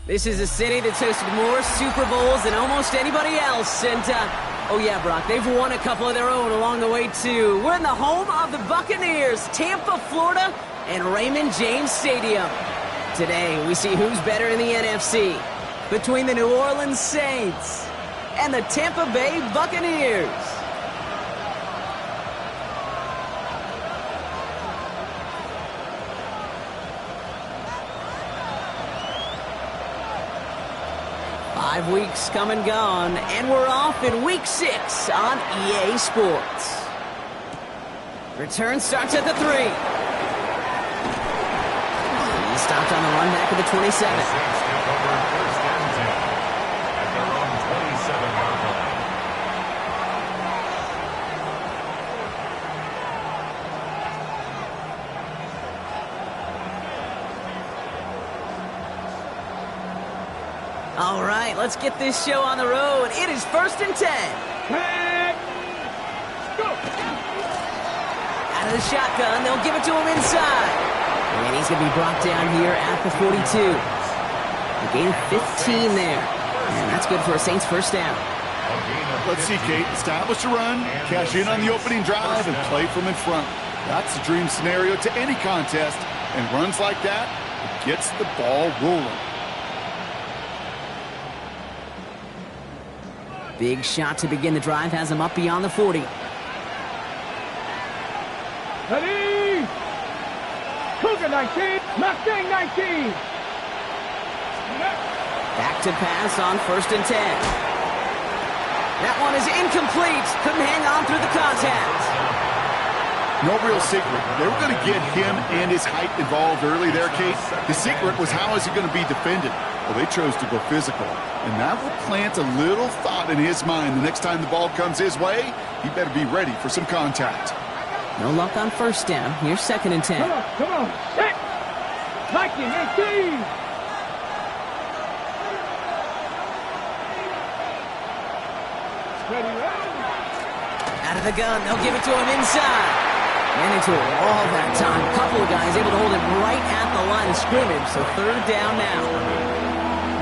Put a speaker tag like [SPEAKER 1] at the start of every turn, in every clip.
[SPEAKER 1] This is a city that's hosted more Super Bowls than almost anybody else. And, oh yeah, Brock, they've won a couple of their own along the way, too. We're in the home of the Buccaneers, Tampa, Florida, and Raymond James Stadium. Today, we see who's better in the NFC between the New Orleans Saints and the Tampa Bay Buccaneers. Five weeks come and gone, and we're off in Week 6 on EA Sports. Return starts at the 3. He stopped on the run back at the 27. All right, let's get this show on the road. It is 1st and 10.
[SPEAKER 2] Go.
[SPEAKER 1] Out of the shotgun, they'll give it to him inside. And he's going to be brought down here at the 42. A gain of 15 there. And that's good for a Saints first down.
[SPEAKER 3] Let's see, Kate. Establish a run, cash in on the opening drive, and play from in front. That's the dream scenario to any contest. And runs like that, it gets the ball rolling.
[SPEAKER 1] Big shot to begin the drive has him up beyond the 40.
[SPEAKER 2] Ready! Cougar 19, Mustang 19.
[SPEAKER 1] Back to pass on 1st and 10. That one is incomplete. Couldn't hang on through the contact.
[SPEAKER 3] No real secret. They were going to get him and his height involved early there, Kate. The secret was how is he going to be defended? Well, they chose to go physical, and that will plant a little thought in his mind. The next time the ball comes his way, he better be ready for some contact.
[SPEAKER 1] No luck on 1st down. Here's 2nd and 10.
[SPEAKER 2] Come on. Set. Viking 18. Ready,
[SPEAKER 1] Out of the gun, they'll give it to him inside. Ran into a wall that time. A couple of guys able to hold him right at the line of scrimmage, so 3rd down now.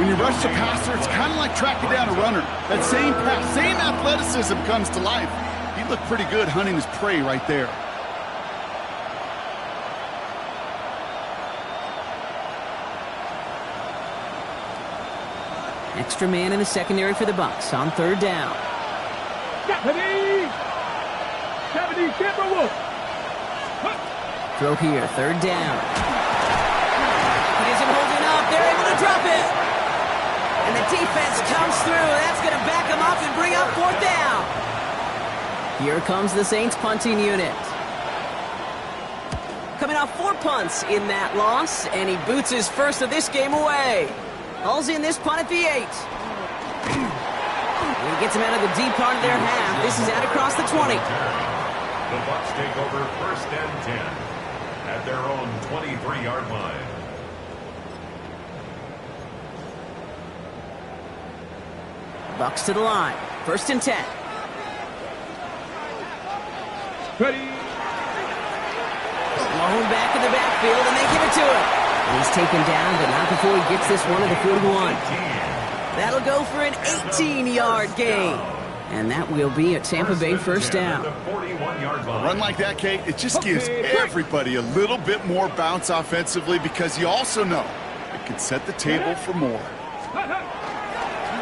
[SPEAKER 3] When you rush the passer, it's kind of like tracking down a runner. That same pass, same athleticism comes to life. He looked pretty good hunting his prey right there.
[SPEAKER 1] Extra man in the secondary for the Bucs on 3rd down.
[SPEAKER 2] 70 Timberwolves.
[SPEAKER 1] Throw here, 3rd down. He isn't holding up. They're able to drop it. And the defense comes through. That's going to back him up and bring up 4th down. Here comes the Saints punting unit. Coming off 4 punts in that loss, and he boots his first of this game away. Hauls in this punt at the 8. And he gets him out of the deep part of their half. This is out across the 20.
[SPEAKER 4] The Bucs take over 1st and 10 at their own 23-yard line.
[SPEAKER 1] Bucs to the line. 1st and 10.
[SPEAKER 2] Ready.
[SPEAKER 1] Blown back in the backfield, and they give it to him. And he's taken down, but not before he gets this one to the 41. That'll go for an 18-yard gain. And that will be a Tampa Bay first down.
[SPEAKER 3] A run like that, Kate, it just gives everybody a little bit more bounce offensively because you also know it can set the table for more.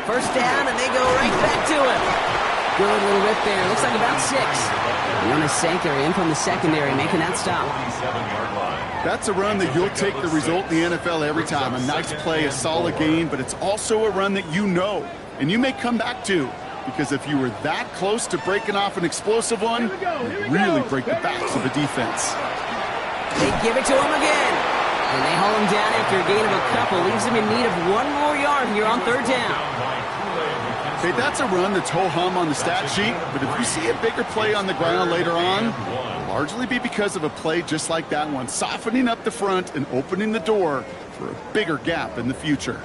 [SPEAKER 1] 1st down, and they go right back to him. Good little rip there. Looks like about 6. Jonas Sanker in from the secondary, making that stop.
[SPEAKER 3] That's a run that you'll take the result in the NFL every time. A nice play, a solid game, but it's also a run that you know, and you may come back to. Because if you were that close to breaking off an explosive one, you really break the backs of a defense.
[SPEAKER 1] They give it to him again. And they haul him down after a gain of a couple. Leaves him in need of 1 more yard here on 3rd down.
[SPEAKER 3] Okay, that's a run that's ho-hum on the stat sheet, but if you see a bigger play on the ground later on, it'll largely be because of a play just like that one, softening up the front and opening the door for a bigger gap in the future.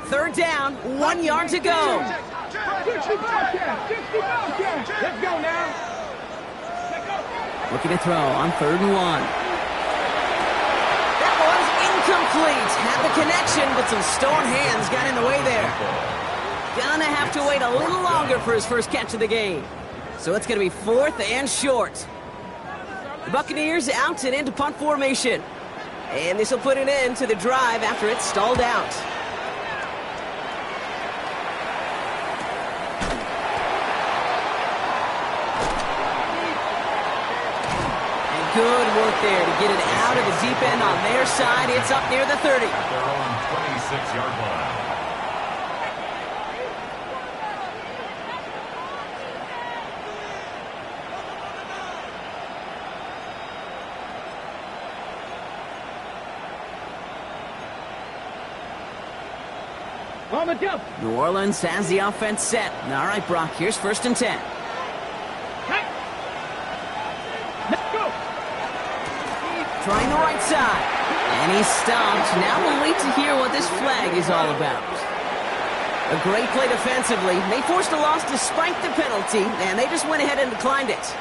[SPEAKER 1] 3rd down, 1 yard to go.
[SPEAKER 2] Let's go now.
[SPEAKER 1] Looking to throw on 3rd and 1. That complete. Had the connection, but some stone hands got in the way there. Gonna have to wait a little longer for his first catch of the game. So it's gonna be 4th and short. The Buccaneers out and into punt formation. And this will put an end to the drive after it's stalled out. And good work there to get it out of the deep end on their side. It's up near the 30.
[SPEAKER 4] At their own 26-yard line.
[SPEAKER 2] On the jump.
[SPEAKER 1] New Orleans has the offense set. All right, Brock, here's 1st and 10.
[SPEAKER 2] Hey. Let's go.
[SPEAKER 1] Trying the right side. And he's stopped. Now we'll wait to hear what this flag is all about. A great play defensively. They forced a loss despite the penalty, and they just went ahead and declined it.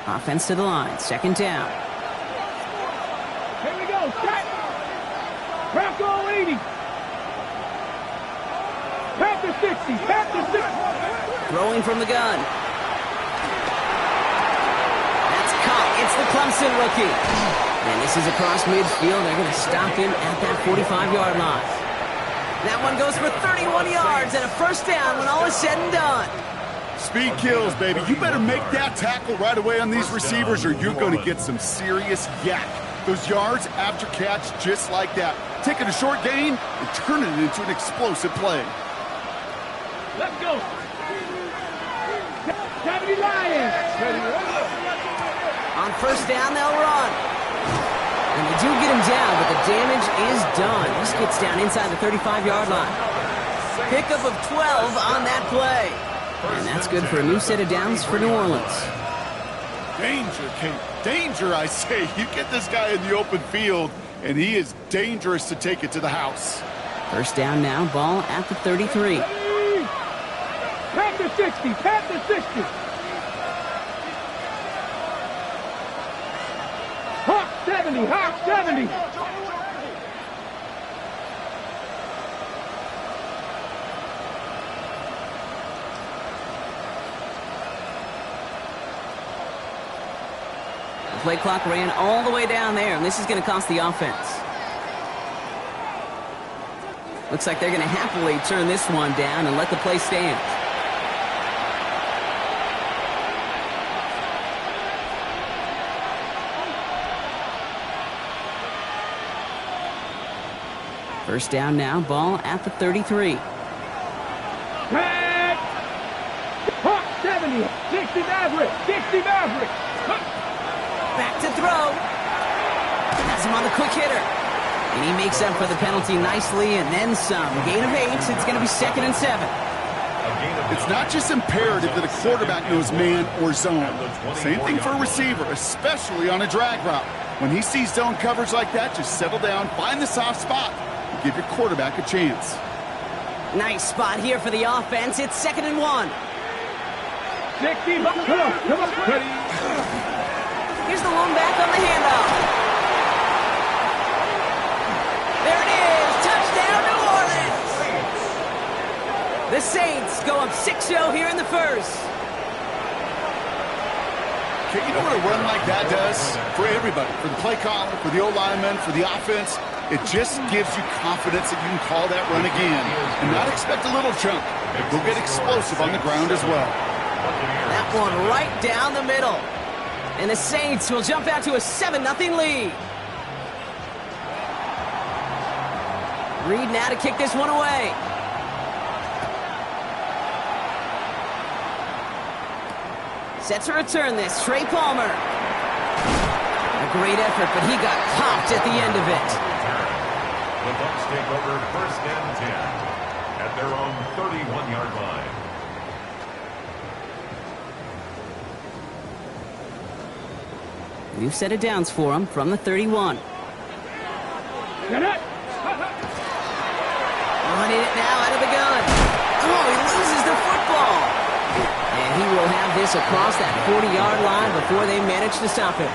[SPEAKER 1] Offense to the line. 2nd down.
[SPEAKER 2] Here we go. Set. Bronco 80. Pat the 60. Pat the 60.
[SPEAKER 1] Throwing from the gun. That's caught. It's the Clemson rookie. And this is across midfield. They're going to stop him at that 45-yard line. That one goes for 31 yards and a 1st down when all is said and done.
[SPEAKER 3] Speed kills, baby. You better make that tackle right away on these receivers or you're going to get some serious yak. Those yards after catch just like that. Taking a short gain and turning it into an explosive play.
[SPEAKER 2] Let's go. 70 Lions.
[SPEAKER 1] On 1st down, they'll run. And they do get him down, but the damage is done. This gets down inside the 35-yard line. Pickup of 12 on that play. And that's good for a new set of downs for New Orleans.
[SPEAKER 3] Danger, Kate. Danger, I say. You get this guy in the open field, and he is dangerous to take it to the house.
[SPEAKER 1] 1st down now, ball at the 33.
[SPEAKER 2] Pat the 60. Pat the 60. Hawk 70. Hawk 70.
[SPEAKER 1] Play clock ran all the way down there, and this is going to cost the offense. Looks like they're going to happily turn this one down and let the play stand. First down now, ball at the 33.
[SPEAKER 2] Pat! Hawk 70. 60 Maverick. 60 Maverick.
[SPEAKER 1] Back to throw. Has him on the quick hitter. And he makes up for the penalty nicely and then some. Gain of 8. It's going to be 2nd and 7.
[SPEAKER 3] It's not just imperative that a quarterback knows man or zone. Same thing for a receiver, especially on a drag route. When he sees zone coverage like that, just settle down, find the soft spot, and give your quarterback a chance.
[SPEAKER 1] Nice spot here for the offense. It's 2nd and 1.
[SPEAKER 2] 60. Come on. Ready.
[SPEAKER 1] Here's the lone back on the handoff. There it is. Touchdown, New Orleans. The Saints go up 6-0 here in the first.
[SPEAKER 3] Okay, you know what a run like that does? For everybody, for the play caller, for the O-lineman, for the offense, it just gives you confidence that you can call that run again and not expect a little chunk. You'll get explosive on the ground as well.
[SPEAKER 1] That one right down the middle. And the Saints will jump out to a 7-0 lead. Reed now to kick this one away. Set to return this, Trey Palmer. A great effort, but he got popped at the end of it.
[SPEAKER 4] The Bucs take over 1st and 10 at their own 31-yard line.
[SPEAKER 1] New set of downs for him from the 31.
[SPEAKER 2] Get it.
[SPEAKER 1] On it now out of the gun. Oh, he loses the football. And he will have this across that 40-yard line before they manage to stop him.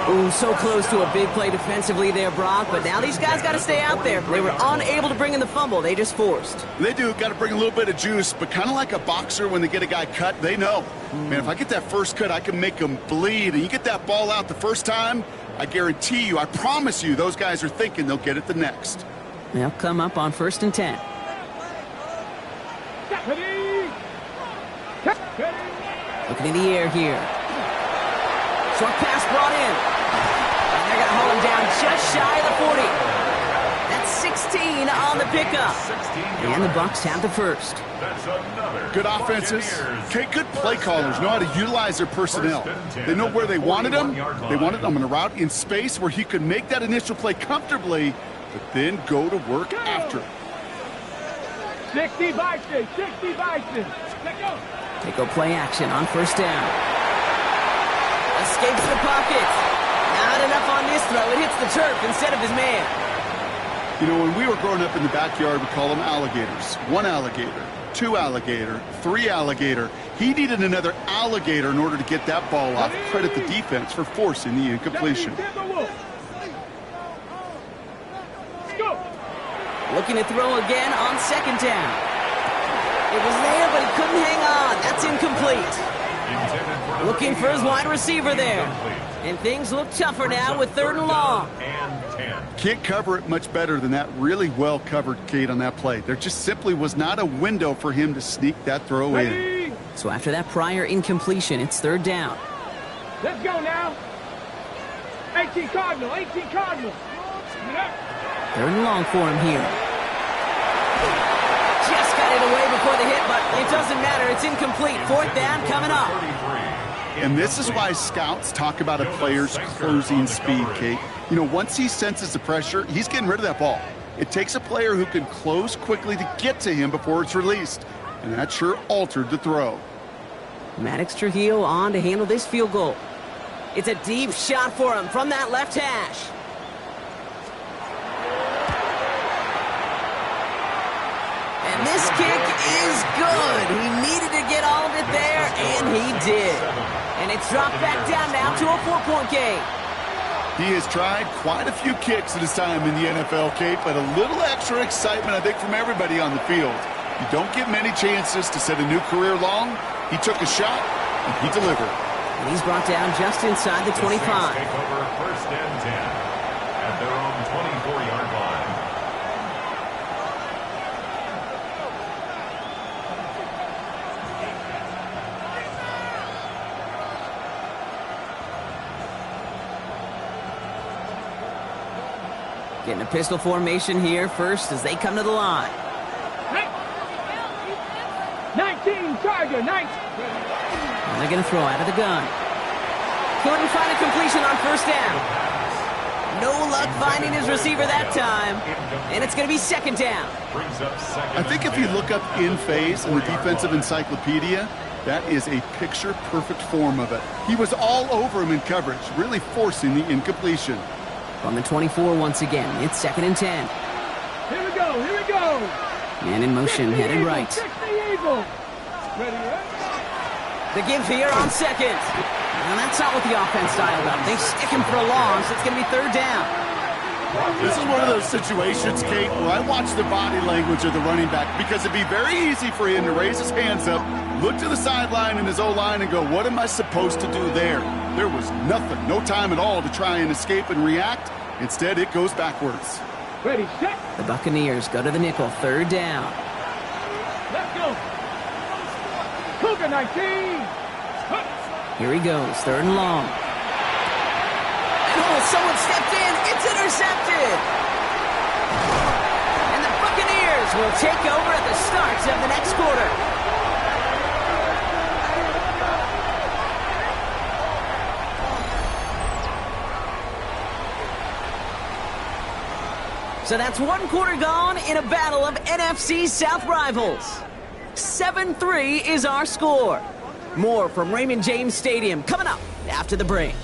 [SPEAKER 1] Ooh, so close to a big play defensively there, Brock, but now these guys got to stay out there. They were unable to bring in the fumble. They just forced.
[SPEAKER 3] They do. Got to bring a little bit of juice, but kind of like a boxer when they get a guy cut, they know. Man, if I get that first cut, I can make them bleed. And you get that ball out the first time, I guarantee you, I promise you, those guys are thinking they'll get it the next.
[SPEAKER 1] They'll come up on 1st and 10. Looking in the air here. Short pass brought in. And they're going to hold him down just shy of the 40. That's 16 on the pickup. And the Bucs have the first.
[SPEAKER 3] Good offenses. Okay, good play callers know how to utilize their personnel. They know where they wanted them. They wanted them on a route in space where he could make that initial play comfortably, but then go to work after.
[SPEAKER 2] 60 Bison, 60 Bison. Let's go.
[SPEAKER 1] Take a play action on 1st down. Escapes the pocket. Not enough on this throw. It hits the turf instead of his man.
[SPEAKER 3] You know, when we were growing up in the backyard, we call them alligators. 1 alligator, 2 alligator, 3 alligator. He needed another alligator in order to get that ball off. Credit the defense for forcing the incompletion.
[SPEAKER 1] Looking to throw again on 2nd down. It was there, but he couldn't hang on. That's incomplete. Looking for his wide receiver there. And things look tougher now with 3rd and long.
[SPEAKER 3] Can't cover it much better than that. Really well covered, Kate, on that play. There just simply was not a window for him to sneak that throw in.
[SPEAKER 1] So after that prior incompletion, it's 3rd down.
[SPEAKER 2] Let's go now. 18 Cardinal, 18 Cardinal.
[SPEAKER 1] 3rd and long for him here. Just got it away before the hit, but it doesn't matter. It's incomplete. 4th down coming up.
[SPEAKER 3] And this is why scouts talk about a player's closing speed, Kate. You know, once he senses the pressure, he's getting rid of that ball. It takes a player who can close quickly to get to him before it's released. And that sure altered the throw.
[SPEAKER 1] Maddox Trujillo on to handle this field goal. It's a deep shot for him from that left hash. And this kick is good. He needed to get all of it there, and he did. And it's dropped back down now to a 4-point game.
[SPEAKER 3] He has tried quite a few kicks in his time in the NFL, Kate, but a little extra excitement, I think, from everybody on the field. You don't get many chances to set a new career long. He took a shot, and he delivered.
[SPEAKER 1] And he's brought down just inside the 25.
[SPEAKER 4] Take over 1st and 10 at their own 24-yard line.
[SPEAKER 1] Getting a pistol formation here first as they come to the line.
[SPEAKER 2] 19 Tiger, 19.
[SPEAKER 1] And they're going to throw out of the gun. Couldn't find a completion on 1st down. No luck finding his receiver that time. And it's going to be 2nd down.
[SPEAKER 3] I think if you look up in phase in the defensive encyclopedia, that is a picture-perfect form of it. He was all over him in coverage, really forcing the incompletion.
[SPEAKER 1] From the 24 once again, it's 2nd and 10.
[SPEAKER 2] Here we go, here we go.
[SPEAKER 1] Man in motion, headed right.
[SPEAKER 2] Ready,
[SPEAKER 1] The give here on 2nd. And that's not what the offense styled up. They stick him for a long, so it's going to be 3rd down.
[SPEAKER 3] This is one of those situations, Kate, where I watch the body language of the running back because it'd be very easy for him to raise his hands up, look to the sideline in his O-line and go, what am I supposed to do there? There was nothing, no time at all to try and escape and react. Instead, it goes backwards.
[SPEAKER 2] Ready, set.
[SPEAKER 1] The Buccaneers go to the nickel, 3rd down.
[SPEAKER 2] Let's go. Cougar 19.
[SPEAKER 1] Here he goes, 3rd and long. Oh, someone stepped in. It's intercepted. And the Buccaneers will take over at the start of the next quarter. So that's 1 quarter gone in a battle of NFC South rivals. 7-3 is our score. More from Raymond James Stadium coming up after the break.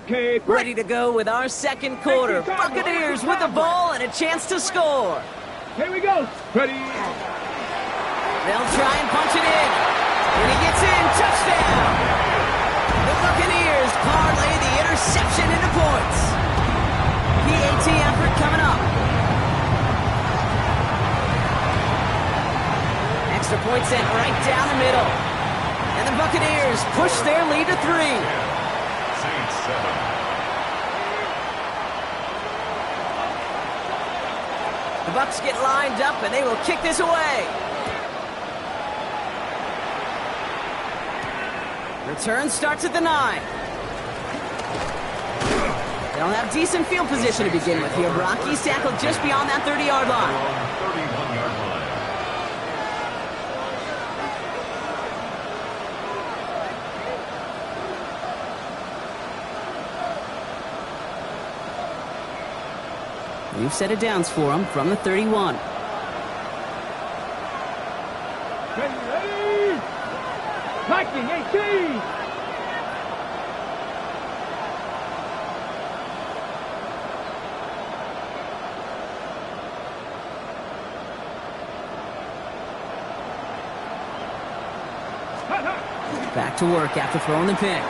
[SPEAKER 2] Okay, break.
[SPEAKER 1] Ready to go with our second quarter. Buccaneers with the ball and a chance to score.
[SPEAKER 2] Here we go. Ready.
[SPEAKER 1] They'll try and punch it in. And he gets in. Touchdown. The Buccaneers parlay the interception into points. PAT effort coming up. Extra point sent right down the middle. And the Buccaneers push their lead to 3.
[SPEAKER 4] Saints 7.
[SPEAKER 1] The Bucs get lined up and they will kick this away. Return starts at the 9. They'll have decent field position to begin with here. Brock, he's tackled just beyond that 30-yard line.
[SPEAKER 4] 31-yard line.
[SPEAKER 1] We've set it downs for him from the 31.
[SPEAKER 2] Ready. Viking 18.
[SPEAKER 1] Back to work after throwing the pick.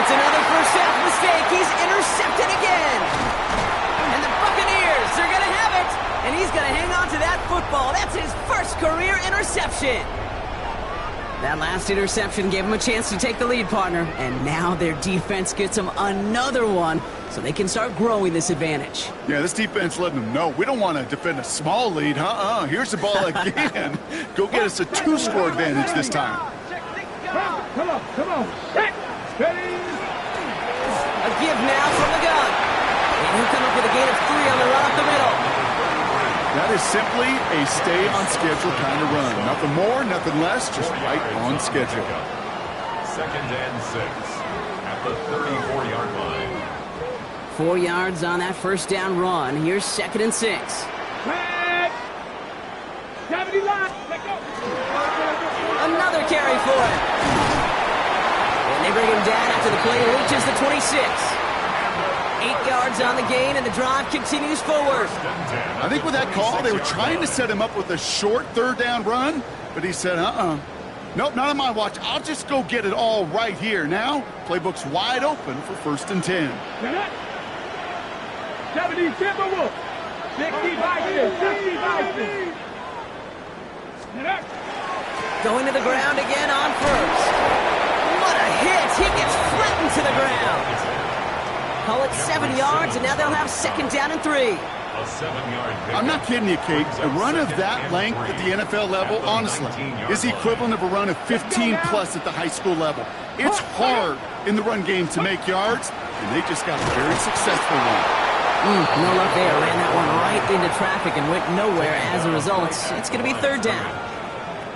[SPEAKER 1] It's another first half mistake. He's intercepted again. And the Buccaneers are going to have it. And he's going to hang on to that football. That's his first career interception. That last interception gave him a chance to take the lead, partner. And now their defense gets them another one so they can start growing this advantage.
[SPEAKER 3] Yeah, this defense letting them know we don't want to defend a small lead. Here's the ball again. Go get us a 2-score advantage this time.
[SPEAKER 2] Come on. Set. Ready.
[SPEAKER 1] A give now from the gun. And he'll come up with a gain of 3 on the run up the middle.
[SPEAKER 3] That is simply a stay-on-schedule kind of run. Nothing more, nothing less, just right on schedule.
[SPEAKER 4] 2nd and 6 at the 34-yard line.
[SPEAKER 1] 4 yards on that first down run. Here's 2nd and 6.
[SPEAKER 2] Back. 70 line. Let go.
[SPEAKER 1] Another carry for it. And they bring him down after the play reaches the 26. 8 yards on the gain, and the drive continues forward.
[SPEAKER 3] I think with that call, they were trying to set him up with a short 3rd down run, but he said, nope, not on my watch. I'll just go get it all right here. Now, playbook's wide open for 1st and 10.
[SPEAKER 2] 70 Timberwolves. 60 Vikings. 60 Vikings.
[SPEAKER 1] Going to the ground again on first. What a hit! He gets flattened to the ground. Call it 7 yards, and now they'll have 2nd down and 3.
[SPEAKER 4] A 7-yard pick.
[SPEAKER 3] I'm not kidding you, Kate. A run of that length at the NFL level, honestly, is the equivalent of a run of 15-plus at the high school level. It's hard in the run game to make yards, and they just got a very successful one.
[SPEAKER 1] No luck there. Ran that one right into traffic and went nowhere as a result. It's going to be 3rd down.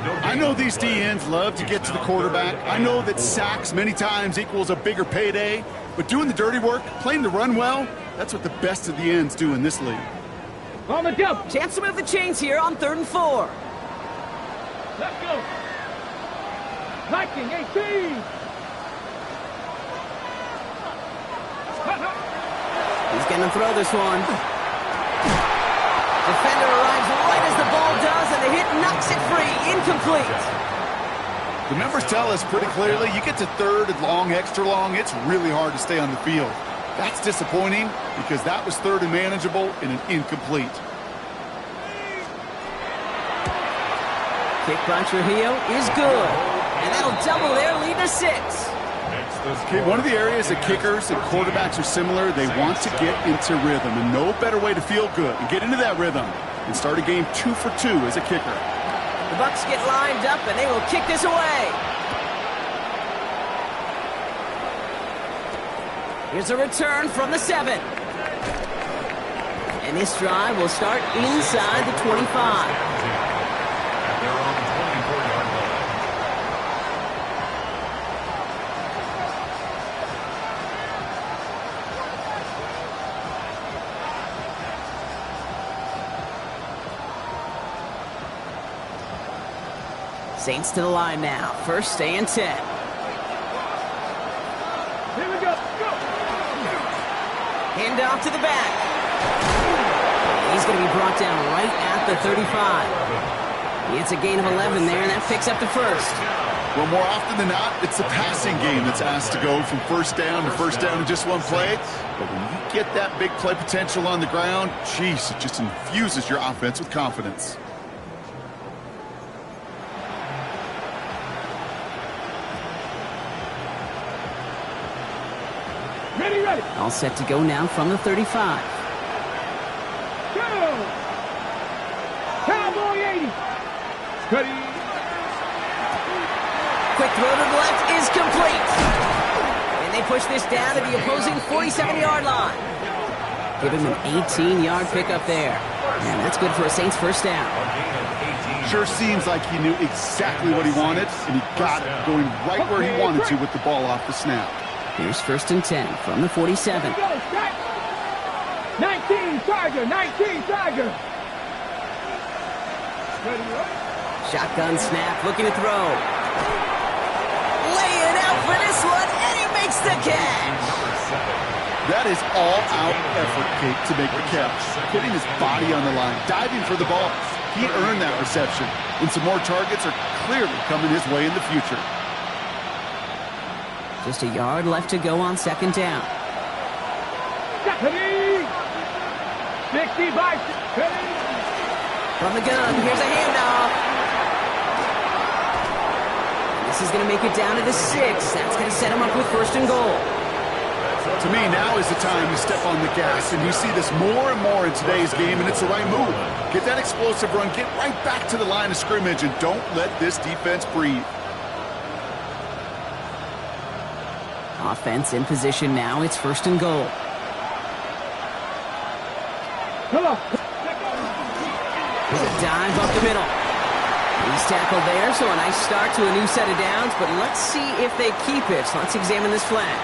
[SPEAKER 3] I know these DNs love to get to the quarterback. I know that sacks many times equals a bigger payday, but doing the dirty work, playing the run well, that's what the best of the ends do in this league.
[SPEAKER 2] On the jump.
[SPEAKER 1] Chance to move the chains here on 3rd and 4.
[SPEAKER 2] Let's go. Viking 18.
[SPEAKER 1] He's going to throw this one. Defender arrives right as the ball does, and the hit knocks it free. Incomplete.
[SPEAKER 3] The numbers tell us pretty clearly, you get to 3rd and long, extra long, it's really hard to stay on the field. That's disappointing because that was 3rd and manageable in an incomplete.
[SPEAKER 1] Kick by Trujillo is good, and that'll double their lead to 6.
[SPEAKER 3] Okay, one of the areas that kickers and quarterbacks are similar, they want to get into rhythm, and no better way to feel good and get into that rhythm and start a game 2 for 2 as a kicker.
[SPEAKER 1] The Bucs get lined up, and they will kick this away. Here's a return from the 7. And this drive will start inside the 25.
[SPEAKER 4] At their own 24-yard line.
[SPEAKER 1] Saints to the line now. 1st and 10. Hand off to the back. He's going to be brought down right at the 35. It's a gain of 11 there, and that picks up the first.
[SPEAKER 3] Well, more often than not, it's the passing game that's asked to go from first down to first down in just one play. But when you get that big play potential on the ground, geez, it just infuses your offense with confidence.
[SPEAKER 2] Ready, ready.
[SPEAKER 1] All set to go now from the 35.
[SPEAKER 2] Go. Cowboy 80. Ready.
[SPEAKER 1] Quick throw to the left is complete. And they push this down to the opposing 47-yard line. Give him an 18-yard pickup there. And that's good for a Saints first down.
[SPEAKER 3] Sure seems like he knew exactly what he wanted, and he got it, going right where he wanted to with the ball off the snap.
[SPEAKER 1] Here's 1st and 10 from the 47.
[SPEAKER 2] 19 Tiger, 19 Tiger. Ready, ready.
[SPEAKER 1] Shotgun snap, looking to throw. Laying out for this one, and he makes the catch.
[SPEAKER 3] That is all-out effort, Kate, to make the catch. Putting his body on the line, diving for the ball. He earned that reception, and some more targets are clearly coming his way in the future.
[SPEAKER 1] Just a yard left to go on 2nd down.
[SPEAKER 2] 60 by 60.
[SPEAKER 1] From the gun, here's a handoff. This is going to make it down to the 6. That's going to set him up with 1st and goal.
[SPEAKER 3] To me, now is the time you step on the gas, and you see this more and more in today's game, and it's the right move. Get that explosive run, get right back to the line of scrimmage, and don't let this defense breathe.
[SPEAKER 1] Offense in position now. It's 1st and goal.
[SPEAKER 2] Come on.
[SPEAKER 1] There's a dive up the middle. He's tackled there, so a nice start to a new set of downs, but let's see if they keep it. So let's examine this flag.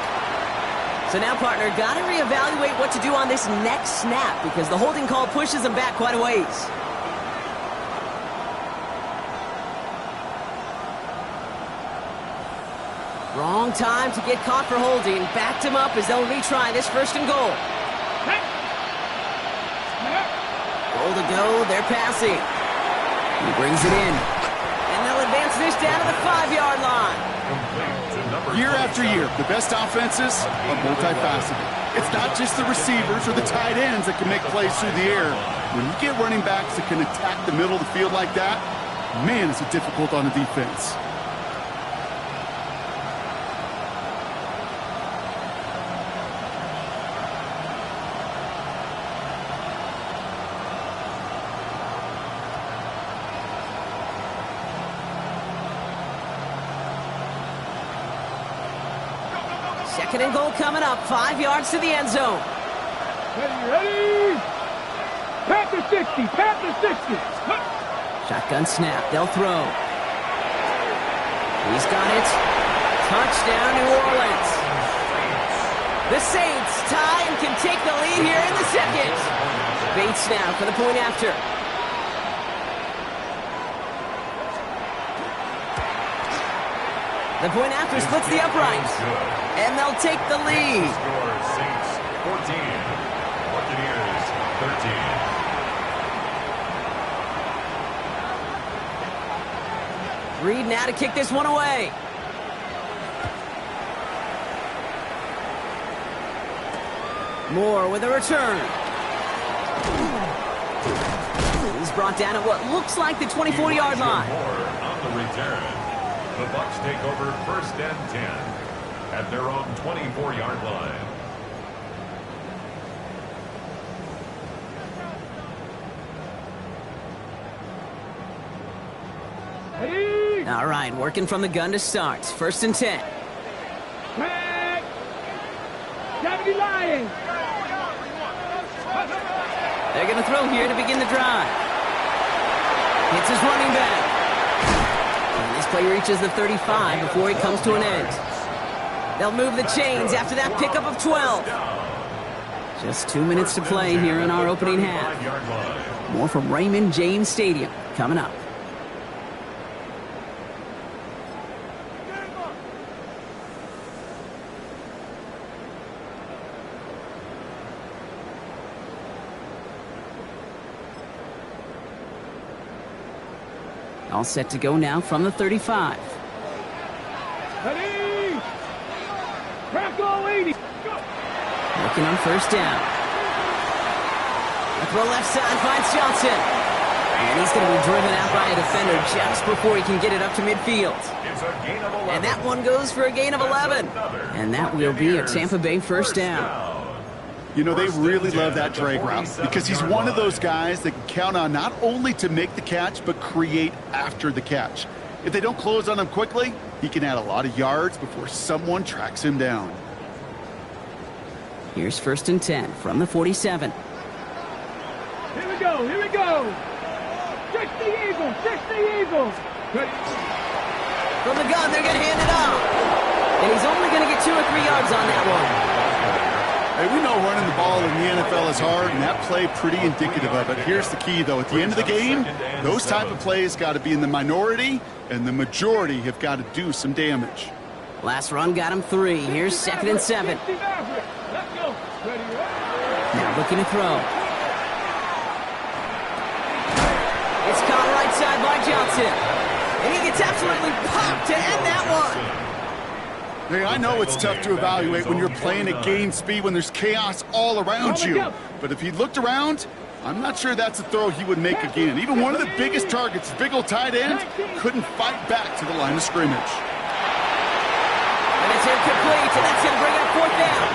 [SPEAKER 1] So now, partner, got to reevaluate what to do on this next snap because the holding call pushes them back quite a ways. Wrong time to get caught for holding. Backed him up as they'll retry this 1st and goal. Goal to go. They're passing. He brings it in. And they'll advance this down to the 5-yard line.
[SPEAKER 3] Year after year, the best offenses are multifaceted. It's not just the receivers or the tight ends that can make plays through the air. When you get running backs that can attack the middle of the field like that, man, is it difficult on the defense.
[SPEAKER 1] Second and goal coming up. 5 yards to the end zone.
[SPEAKER 2] Ready. Panther 60. Panther 60.
[SPEAKER 1] Shotgun snap. They'll throw. He's got it. Touchdown, New Orleans. The Saints tie and can take the lead here in the second. Bates now for the point after. The point after splits the uprights. And they'll take the lead.
[SPEAKER 4] Score Saints 14, Buccaneers 13.
[SPEAKER 1] Reed now to kick this one away. Moore with a return. He's brought down at what looks like the 24-yard line.
[SPEAKER 4] Moore on the return. The Bucs take over 1st and 10 at their own 24-yard line.
[SPEAKER 2] Ready.
[SPEAKER 1] All right, working from the gun to start. 1st and 10.
[SPEAKER 2] Back. Deputy Lions.
[SPEAKER 1] They're going to throw here to begin the drive. Hits his running back. And this play reaches the 35 before it comes to an end. They'll move the chains after that pickup of 12. Just 2 minutes to play here in our opening half. More from Raymond James Stadium coming up. All set to go now from the 35.
[SPEAKER 2] Ready! Crackle 80!
[SPEAKER 1] Looking on first down. The throw left side finds Johnson. And he's going to be driven out by a defender just before he can get it up to midfield.
[SPEAKER 4] It's a gain of 11.
[SPEAKER 1] And that one goes for a gain of 11. And that will be a Tampa Bay first down.
[SPEAKER 3] You know, they really love that drag route because he's one of those guys that can count on not only to make the catch, but create after the catch. If they don't close on him quickly, he can add a lot of yards before someone tracks him down.
[SPEAKER 1] Here's first and 10 from the 47.
[SPEAKER 2] Here we go, here we go! 60 Eagles, 60 Eagles! Ready?
[SPEAKER 1] From the gun, they're going to hand it off. And he's only going to get 2 or 3 yards on that one.
[SPEAKER 3] Hey, we know running the ball in the NFL is hard, and that play pretty indicative of it. Here's the key, though. At the end of the game, those type of plays got to be in the minority, and the majority have got to do some damage.
[SPEAKER 1] Last run got him 3. Here's second and 7.
[SPEAKER 2] Let's go. Ready?
[SPEAKER 1] Now looking to throw. It's caught right side by Johnson. And he gets absolutely popped to end that one.
[SPEAKER 3] Hey, I know it's tough to evaluate when you're playing at game speed when there's chaos all around you. But if he looked around, I'm not sure that's a throw he would make again. Even one of the biggest targets, big old tight end, couldn't fight back to the line of scrimmage.
[SPEAKER 1] And it's incomplete, and that's going to bring up fourth down.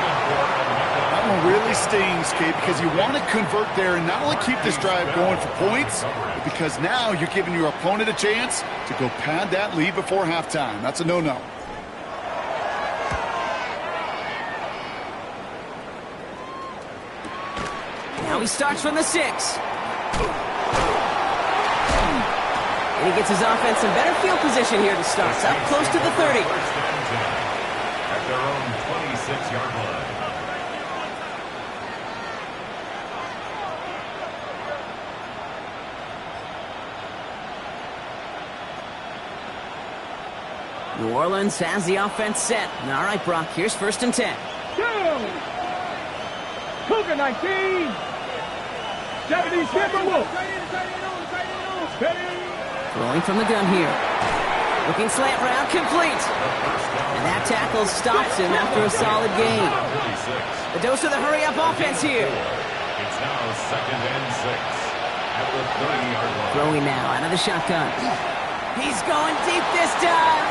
[SPEAKER 3] That one really stings, Kate, because you want to convert there and not only keep this drive going for points, but because now you're giving your opponent a chance to go pad that lead before halftime. That's a no-no.
[SPEAKER 1] Now he starts from the 6. And he gets his offense in better field position here to start. Up close to the 30.
[SPEAKER 4] At their own 26-yard line.
[SPEAKER 1] New Orleans has the offense set. All right, Brock, here's first and 10.
[SPEAKER 2] Cougar 19. 70 Timberwolves.
[SPEAKER 1] Throwing from the gun here. Looking slant route, complete. And that tackle stops him after a solid gain. The dose of the hurry-up offense here.
[SPEAKER 4] It's now second and 6 at the 30-yard line.
[SPEAKER 1] Throwing now out of the shotgun. He's going deep this time.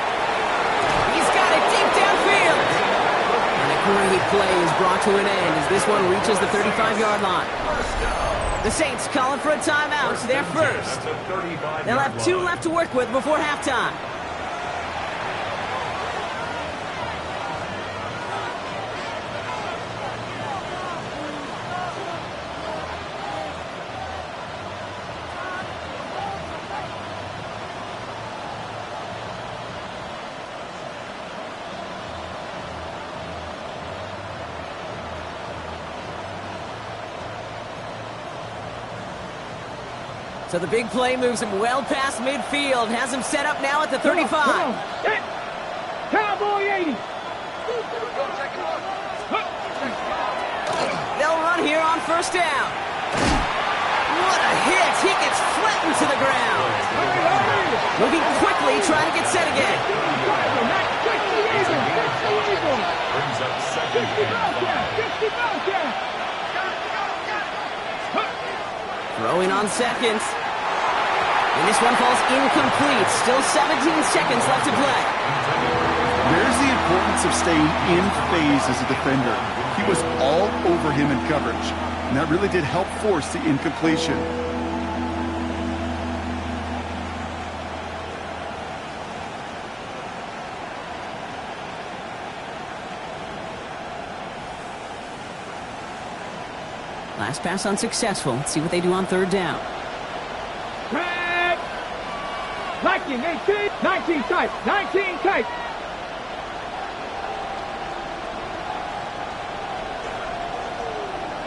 [SPEAKER 1] He's got it deep downfield. And a great play is brought to an end as this one reaches the 35-yard line. The Saints calling for a timeout. They're first. They'll have 2 left to work with before halftime. So the big play moves him well past midfield. Has him set up now at the 35.
[SPEAKER 2] Come on. Cowboy 80.
[SPEAKER 1] They'll run here on first down. What a hit. He gets flattened to the ground. Moving quickly, trying to get set again.
[SPEAKER 4] Brings up second and 5.
[SPEAKER 1] Throwing on seconds. And this one falls incomplete. Still 17 seconds left to play.
[SPEAKER 3] There's the importance of staying in phase as a defender. He was all over him in coverage, and that really did help force the incompletion.
[SPEAKER 1] Last pass unsuccessful. Let's see what they do on third down.
[SPEAKER 2] Track. 19, 18, 19 tight, 19 tight.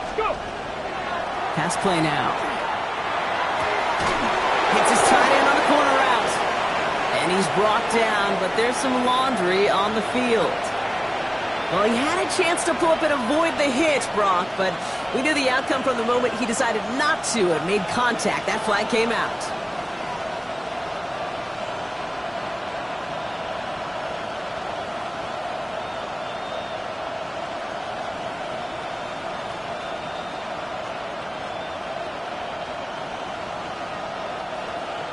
[SPEAKER 2] Let's go.
[SPEAKER 1] Pass play now. Hits his tight end on the corner route. And he's brought down, but there's some laundry on the field. Well, he had a chance to pull up and avoid the hit, Brock, but we knew the outcome from the moment he decided not to and made contact. That flag came out.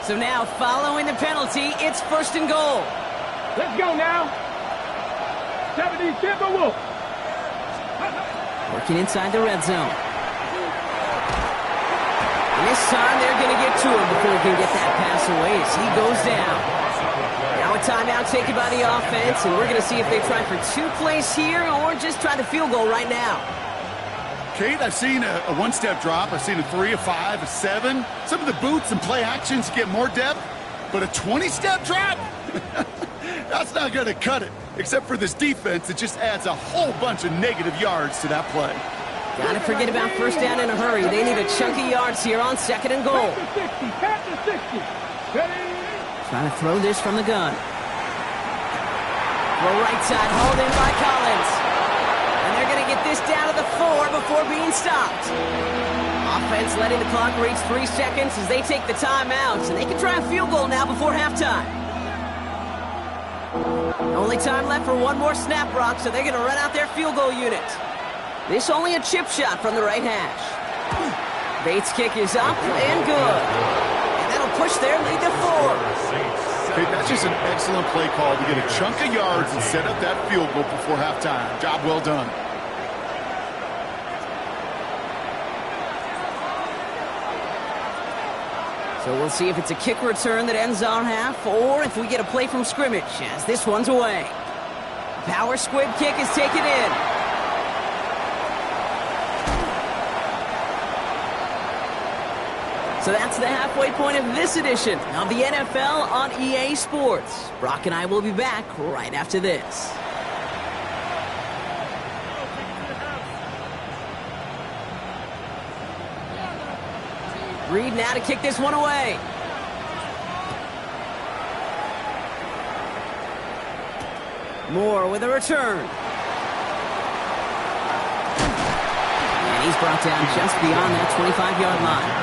[SPEAKER 1] So now, following the penalty, it's 1st and goal.
[SPEAKER 2] Let's go now. 70 Timberwolves.
[SPEAKER 1] Working inside the red zone. And this time, they're going to get to him before he can get that pass away as he goes down. Now a timeout taken by the offense, and we're going to see if they try for 2 plays here or just try the field goal right now.
[SPEAKER 3] Kate, I've seen a one-step drop. I've seen a 3, a 5, a 7. Some of the boots and play actions get more depth, but a 20-step drop? That's not going to cut it, except for this defense that just adds a whole bunch of negative yards to that play.
[SPEAKER 1] Gotta forget about 1st down in a hurry. They need a chunk of yards here on 2nd and goal.
[SPEAKER 2] Pass to 60. Ready?
[SPEAKER 1] Trying to throw this from the gun. Throw right side, hauled in by Collins. And they're going to get this down to the 4 before being stopped. Offense letting the clock reach 3 seconds as they take the timeouts. And they can try a field goal now before halftime. Only time left for 1 more snap, Brock, so they're going to run out their field goal unit. This only a chip shot from the right hash. Bates' kick is up and good. And that'll push their lead to 4.
[SPEAKER 3] Hey, that's just an excellent play call to get a chunk of yards and set up that field goal before halftime. Job well done.
[SPEAKER 1] So we'll see if it's a kick return that ends our half or if we get a play from scrimmage as this one's away. Power squib kick is taken in. So that's the halfway point of this edition of the NFL on EA Sports. Brock and I will be back right after this. Reed now to kick this one away. Moore with a return. And he's brought down just beyond that 25-yard line.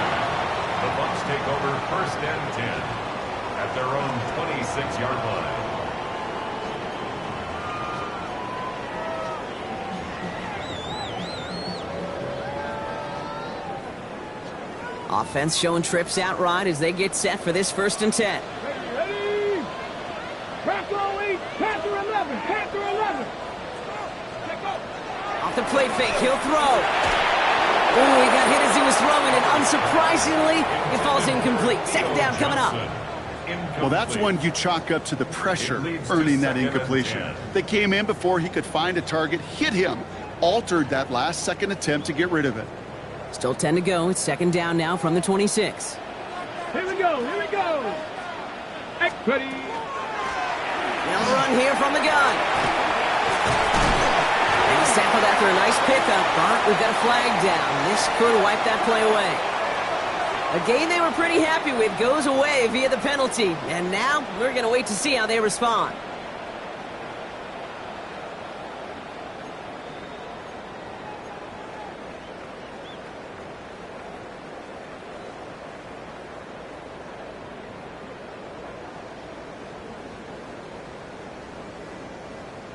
[SPEAKER 4] The Bucs take over 1st and 10 at their own 26-yard line.
[SPEAKER 1] Offense showing trips outright as they get set for this 1st and 10.
[SPEAKER 2] Ready? Pass 8, pass 11, pass 11.
[SPEAKER 1] Off the play fake, he'll throw. Ooh, he got hit as he was throwing, and unsurprisingly, it falls incomplete. 2nd down coming up.
[SPEAKER 3] Well, that's one you chalk up to the pressure earning that incompletion. They came in before he could find a target, hit him, altered that last-second attempt to get rid of it.
[SPEAKER 1] Still 10 to go. It's 2nd down now from the 26.
[SPEAKER 2] Here we go, here we go. Ready?
[SPEAKER 1] They'll run here from the gun. And he's tackled after a nice pickup, but we've got a flag down. This could wipe that play away. A game they were pretty happy with goes away via the penalty. And now we're going to wait to see how they respond.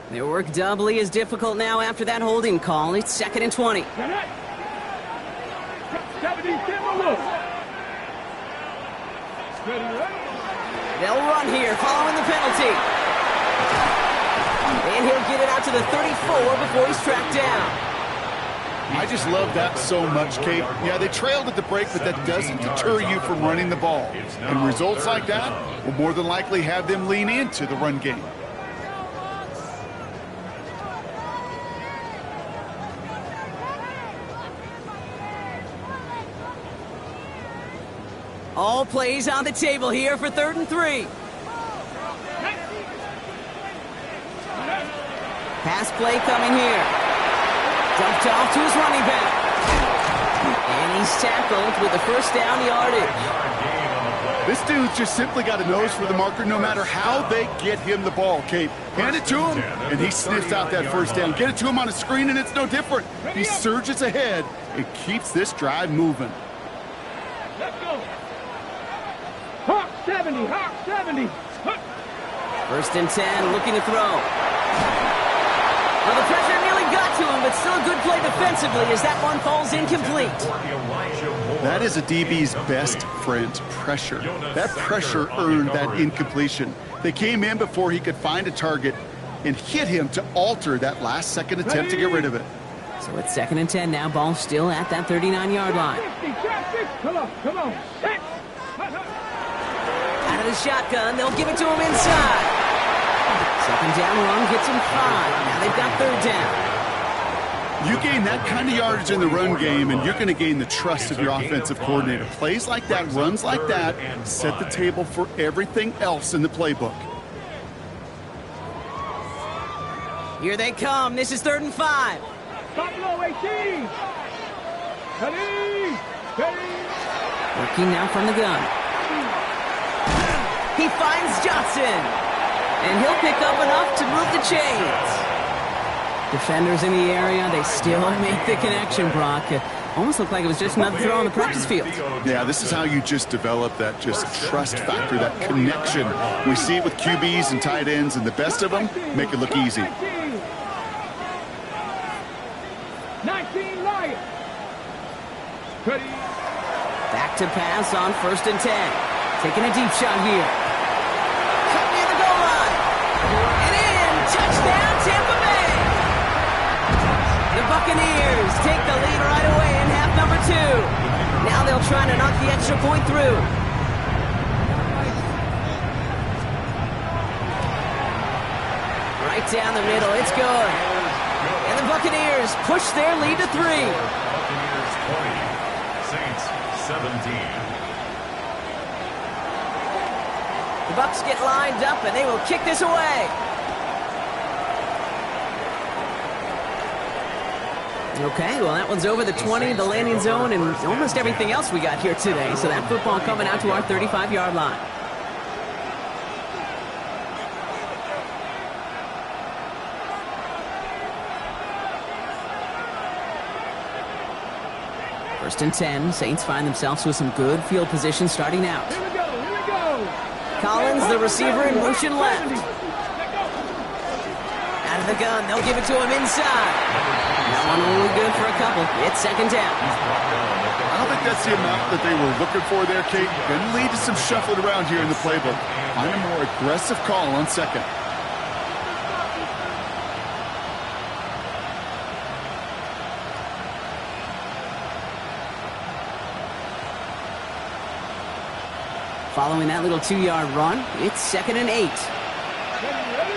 [SPEAKER 1] Their work doubly is difficult now after that holding call. It's 2nd and 20.
[SPEAKER 2] 70 Timberwolves.
[SPEAKER 1] They'll run here following the penalty. And he'll get it out to the 34 before he's tracked down.
[SPEAKER 3] I just love that so much, Kate. Yeah, they trailed at the break, but that doesn't deter you from running the ball. And results like that will more than likely have them lean into the run game.
[SPEAKER 1] All plays on the table here for 3rd and 3. Pass play coming here. Dumped off to his running back. And he's tackled with the 1st down yardage.
[SPEAKER 3] This dude's just simply got a nose for the marker no matter how they get him the ball, Kate. Hand it to him, and he sniffs out that 1st down. Get it to him on a screen, and it's no different. He surges ahead and keeps this drive moving.
[SPEAKER 2] Let's go. Hawk 70, Hawk 70.
[SPEAKER 1] 1st and 10, looking to throw. Well, the pressure nearly got to him, but still a good play defensively as that one falls incomplete.
[SPEAKER 3] That is a DB's best friend, pressure. That pressure earned that incompletion. They came in before he could find a target and hit him to alter that last-second attempt to get rid of it.
[SPEAKER 1] So it's 2nd and 10 now. Ball still at that 39-yard line.
[SPEAKER 2] Come on.
[SPEAKER 1] Out of the shotgun, they'll give it to him inside. 2nd down run gets him 5. Now they've got 3rd down.
[SPEAKER 3] You gain that kind of yardage in the run game, and you're going to gain the trust of your offensive coordinator. Plays like that, runs like that, set the table for everything else in the playbook.
[SPEAKER 1] Here they come. This is 3rd and 5.
[SPEAKER 2] Buffalo 18. Ready.
[SPEAKER 1] Working now from the gun. He finds Johnson. And he'll pick up enough to move the chains. Defenders in the area, they still make the connection, Brock. Almost looked like it was just another throw on the practice field.
[SPEAKER 3] Yeah, this is how you just develop that just trust factor, that connection. We see it with QBs and tight ends, and the best of them make it look easy.
[SPEAKER 2] 19 Lions. Ready.
[SPEAKER 1] Back to pass on 1st and 10. Taking a deep shot here. Cut near the goal line. And in. Touchdown, Tampa Bay. The Buccaneers take the lead right away in half number 2. Now they'll try to knock the extra point through. Right down the middle. It's good. And the Buccaneers push their lead to 3.
[SPEAKER 4] Buccaneers 20, Saints 17.
[SPEAKER 1] The Bucs get lined up, and they will kick this away. Okay, well, that one's over the 20, the landing zone, and almost everything else we got here today. So that football coming out to our 35-yard line. First and 10, Saints find themselves with some good field position starting out.
[SPEAKER 2] Here we go.
[SPEAKER 1] Collins, the receiver, in motion left. Out of the gun, they'll give it to him inside. That one only good for a couple. It's 2nd down.
[SPEAKER 3] I don't think that's the amount that they were looking for there, Kate. Going to lead to some shuffling around here in the playbook. Find a more aggressive call on 2nd.
[SPEAKER 1] Following that little 2-yard run, it's 2nd and 8.
[SPEAKER 2] Ready.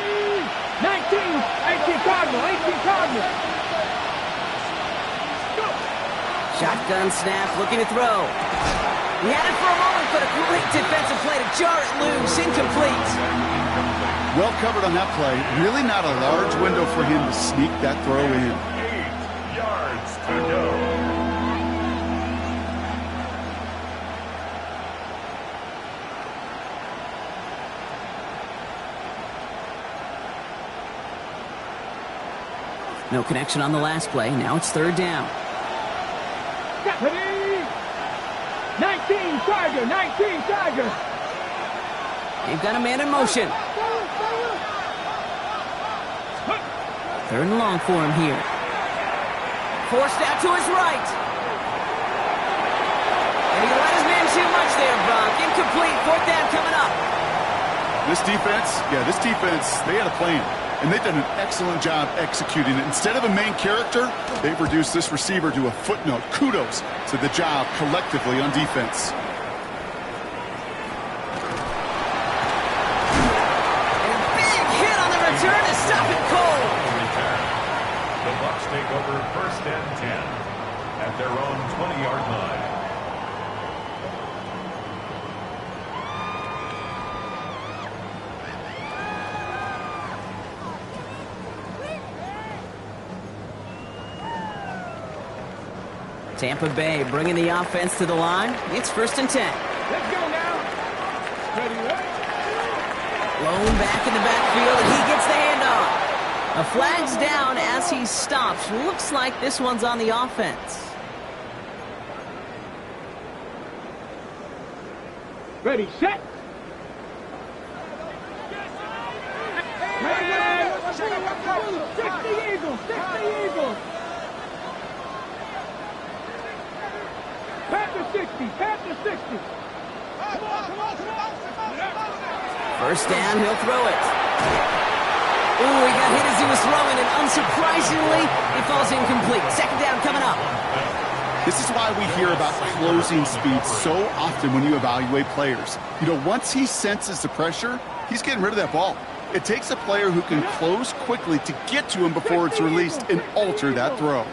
[SPEAKER 2] 18 Cardinal. Go.
[SPEAKER 1] Shotgun snap, looking to throw. He had it for a moment, but a great defensive play to jar it loose. Incomplete.
[SPEAKER 3] Well covered on that play. Really not a large window for him to sneak that throw in.
[SPEAKER 4] 8 yards to go.
[SPEAKER 1] No connection on the last play. Now it's 3rd down.
[SPEAKER 2] Ready. 19 Tiger.
[SPEAKER 1] They've got a man in motion. 3rd and long for him here. Forced out to his right. And he let his man too much there, Brock. Incomplete. 4th down coming up.
[SPEAKER 3] This defense, they had a plan. And they've done an excellent job executing it. Instead of a main character, they've reduced this receiver to a footnote. Kudos to the job collectively on defense.
[SPEAKER 1] And a big hit on the return to stop it cold.
[SPEAKER 4] The Bucs take over 1st and 10 at their own 20-yard line.
[SPEAKER 1] Tampa Bay bringing the offense to the line. It's 1st and 10.
[SPEAKER 2] Let's go now. Ready.
[SPEAKER 1] Blown back in the backfield, and he gets the handoff. A flag's down as he stops. Looks like this one's on the offense.
[SPEAKER 2] Ready, set. 60 Eagles, 60 Eagles. Panther 60, Panther 60.
[SPEAKER 1] First down, he'll throw it. Ooh, he got hit as he was throwing, and unsurprisingly, it falls incomplete. Second down coming up.
[SPEAKER 3] This is why we hear about closing speed so often when you evaluate players. You know, once he senses the pressure, he's getting rid of that ball. It takes a player who can close quickly to get to him before it's released and alter that throw.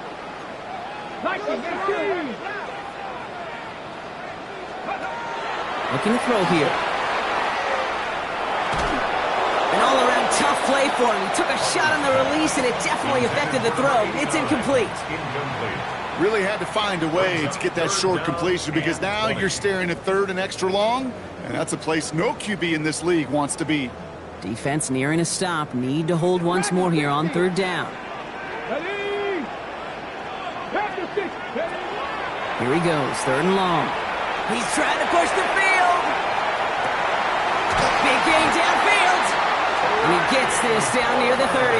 [SPEAKER 1] Looking to throw here. An all-around tough play for him. He took a shot on the release, and it definitely affected the throw. It's incomplete.
[SPEAKER 3] Really had to find a way to get that short completion because now you're staring at third and extra long, and that's a place no QB in this league wants to be.
[SPEAKER 1] Defense nearing a stop. Need to hold once more here on third down. Here he goes, third and long. He's trying to push the field. Big gain downfield. And he gets this down near the 30.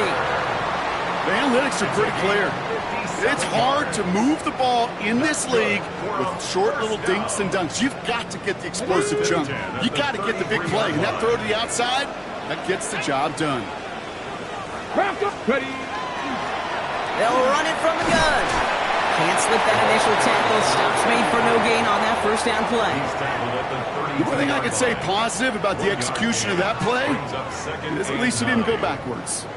[SPEAKER 3] The analytics are pretty clear. It's hard to move the ball in this league with short little dinks and dunks. You've got to get the explosive chunk. You got to get the big play. And that throw to the outside, that gets the job done.
[SPEAKER 1] They'll run it from the gun. Can't slip that initial tackle. Stops made for no gain on that first down play.
[SPEAKER 3] The one thing I could say positive about the execution of that play is at least he didn't go backwards.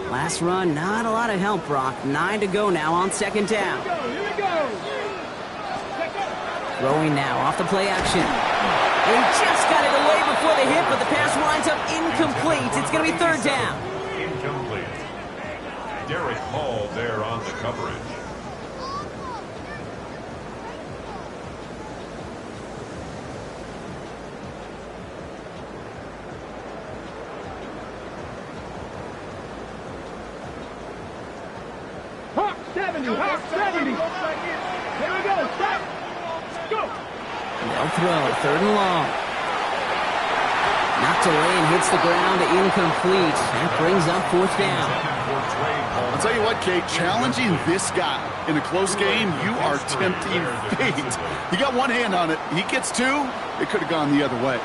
[SPEAKER 1] Last run, not a lot of help, Brock. 9 to go now on second down. Throwing now off the play action. He just got it away before the hit, but the pass winds up incomplete. It's going to be third down.
[SPEAKER 4] Incomplete. Derek Hall there on the coverage.
[SPEAKER 2] Hawk 70, Hawk 70. Here we go, stop. Go.
[SPEAKER 1] They'll throw, third and long. Knocked away and hits the ground, incomplete. That brings up fourth down.
[SPEAKER 3] I'll tell you what, Kate, challenging this guy in a close game, you are tempting fate. He got one hand on it. He gets two, it could have gone the other way.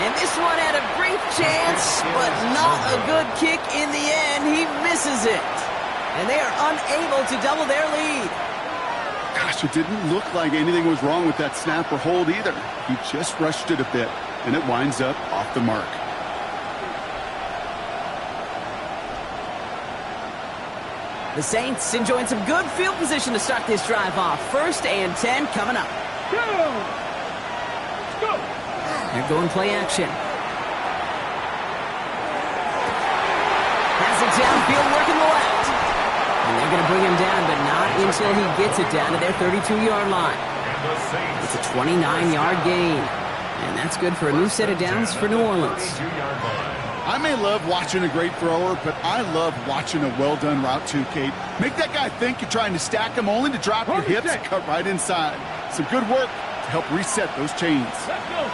[SPEAKER 1] And this one had a brief chance, but not a good kick in the end. He misses it. And they are unable to double their lead.
[SPEAKER 3] Gosh, it didn't look like anything was wrong with that snap or hold either. He just rushed it a bit, and it winds up off the mark.
[SPEAKER 1] The Saints enjoying some good field position to start this drive off. 1st and 10 coming up.
[SPEAKER 2] Go. Go.
[SPEAKER 1] They're going play action. Has it downfield, working the left. And they're going to bring him down, but not until he gets it down to their 32-yard line. It's a 29-yard gain. And that's good for a new set of downs for New Orleans.
[SPEAKER 3] I may love watching a great thrower, but I love watching a well-done route too, Kate. Make that guy think you're trying to stack him only to drop your hips and cut right inside. Some good work to help reset those chains.
[SPEAKER 2] Let's go.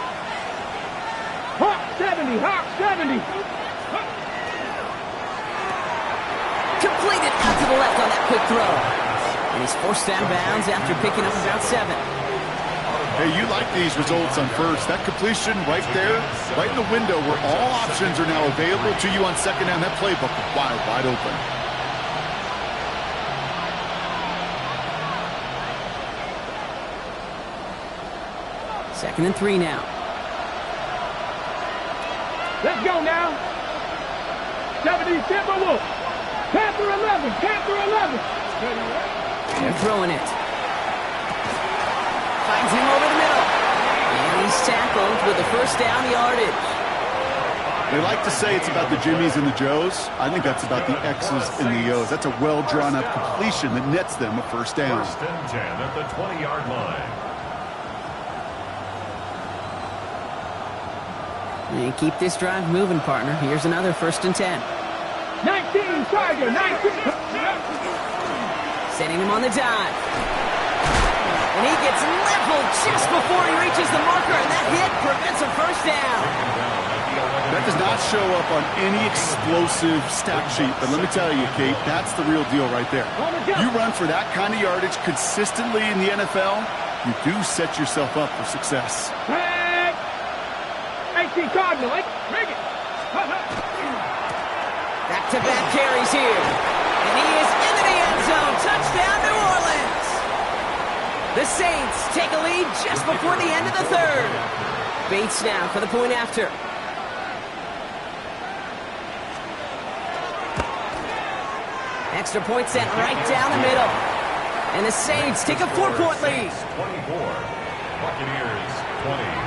[SPEAKER 2] Hawk 70, Hawk 70.
[SPEAKER 1] Completed out to the left on that quick throw. And he's forced down bounds after picking up about 7.
[SPEAKER 3] Hey, you like these results on first. That completion right there, right in the window where all options are now available to you on second down. That playbook is wide open.
[SPEAKER 1] Second and 3 now.
[SPEAKER 2] Let's go now. 70, Timberwolf. Panther 11, Panther 11.
[SPEAKER 1] They're throwing it. Finds him over the middle. And he's tackled with the first down yardage.
[SPEAKER 3] They like to say it's about the Jimmies and the Joes. I think that's about the X's and the O's. That's a well-drawn-up completion that nets them a first down.
[SPEAKER 4] 1st and 10 at the 20-yard line.
[SPEAKER 1] And keep this drive moving, partner. Here's another 1st and 10.
[SPEAKER 2] 19, Tiger, 19.
[SPEAKER 1] Sending him on the dive. he gets leveled just before he reaches the marker, and that hit prevents a first down.
[SPEAKER 3] That does not show up on any explosive stat sheet, but let me tell you, Kate, that's the real deal right there. You run for that kind of yardage consistently in the NFL, you do set yourself up for success.
[SPEAKER 2] 18 Cardinal, bring it.
[SPEAKER 1] Back-to-back carries here. And he is into the end zone. Touchdown, New Orleans. The Saints take a lead just before the end of the third. Bates now for the point after. Extra point sent right down the middle. And the Saints take a 4-point lead.
[SPEAKER 4] 24. Buccaneers 20.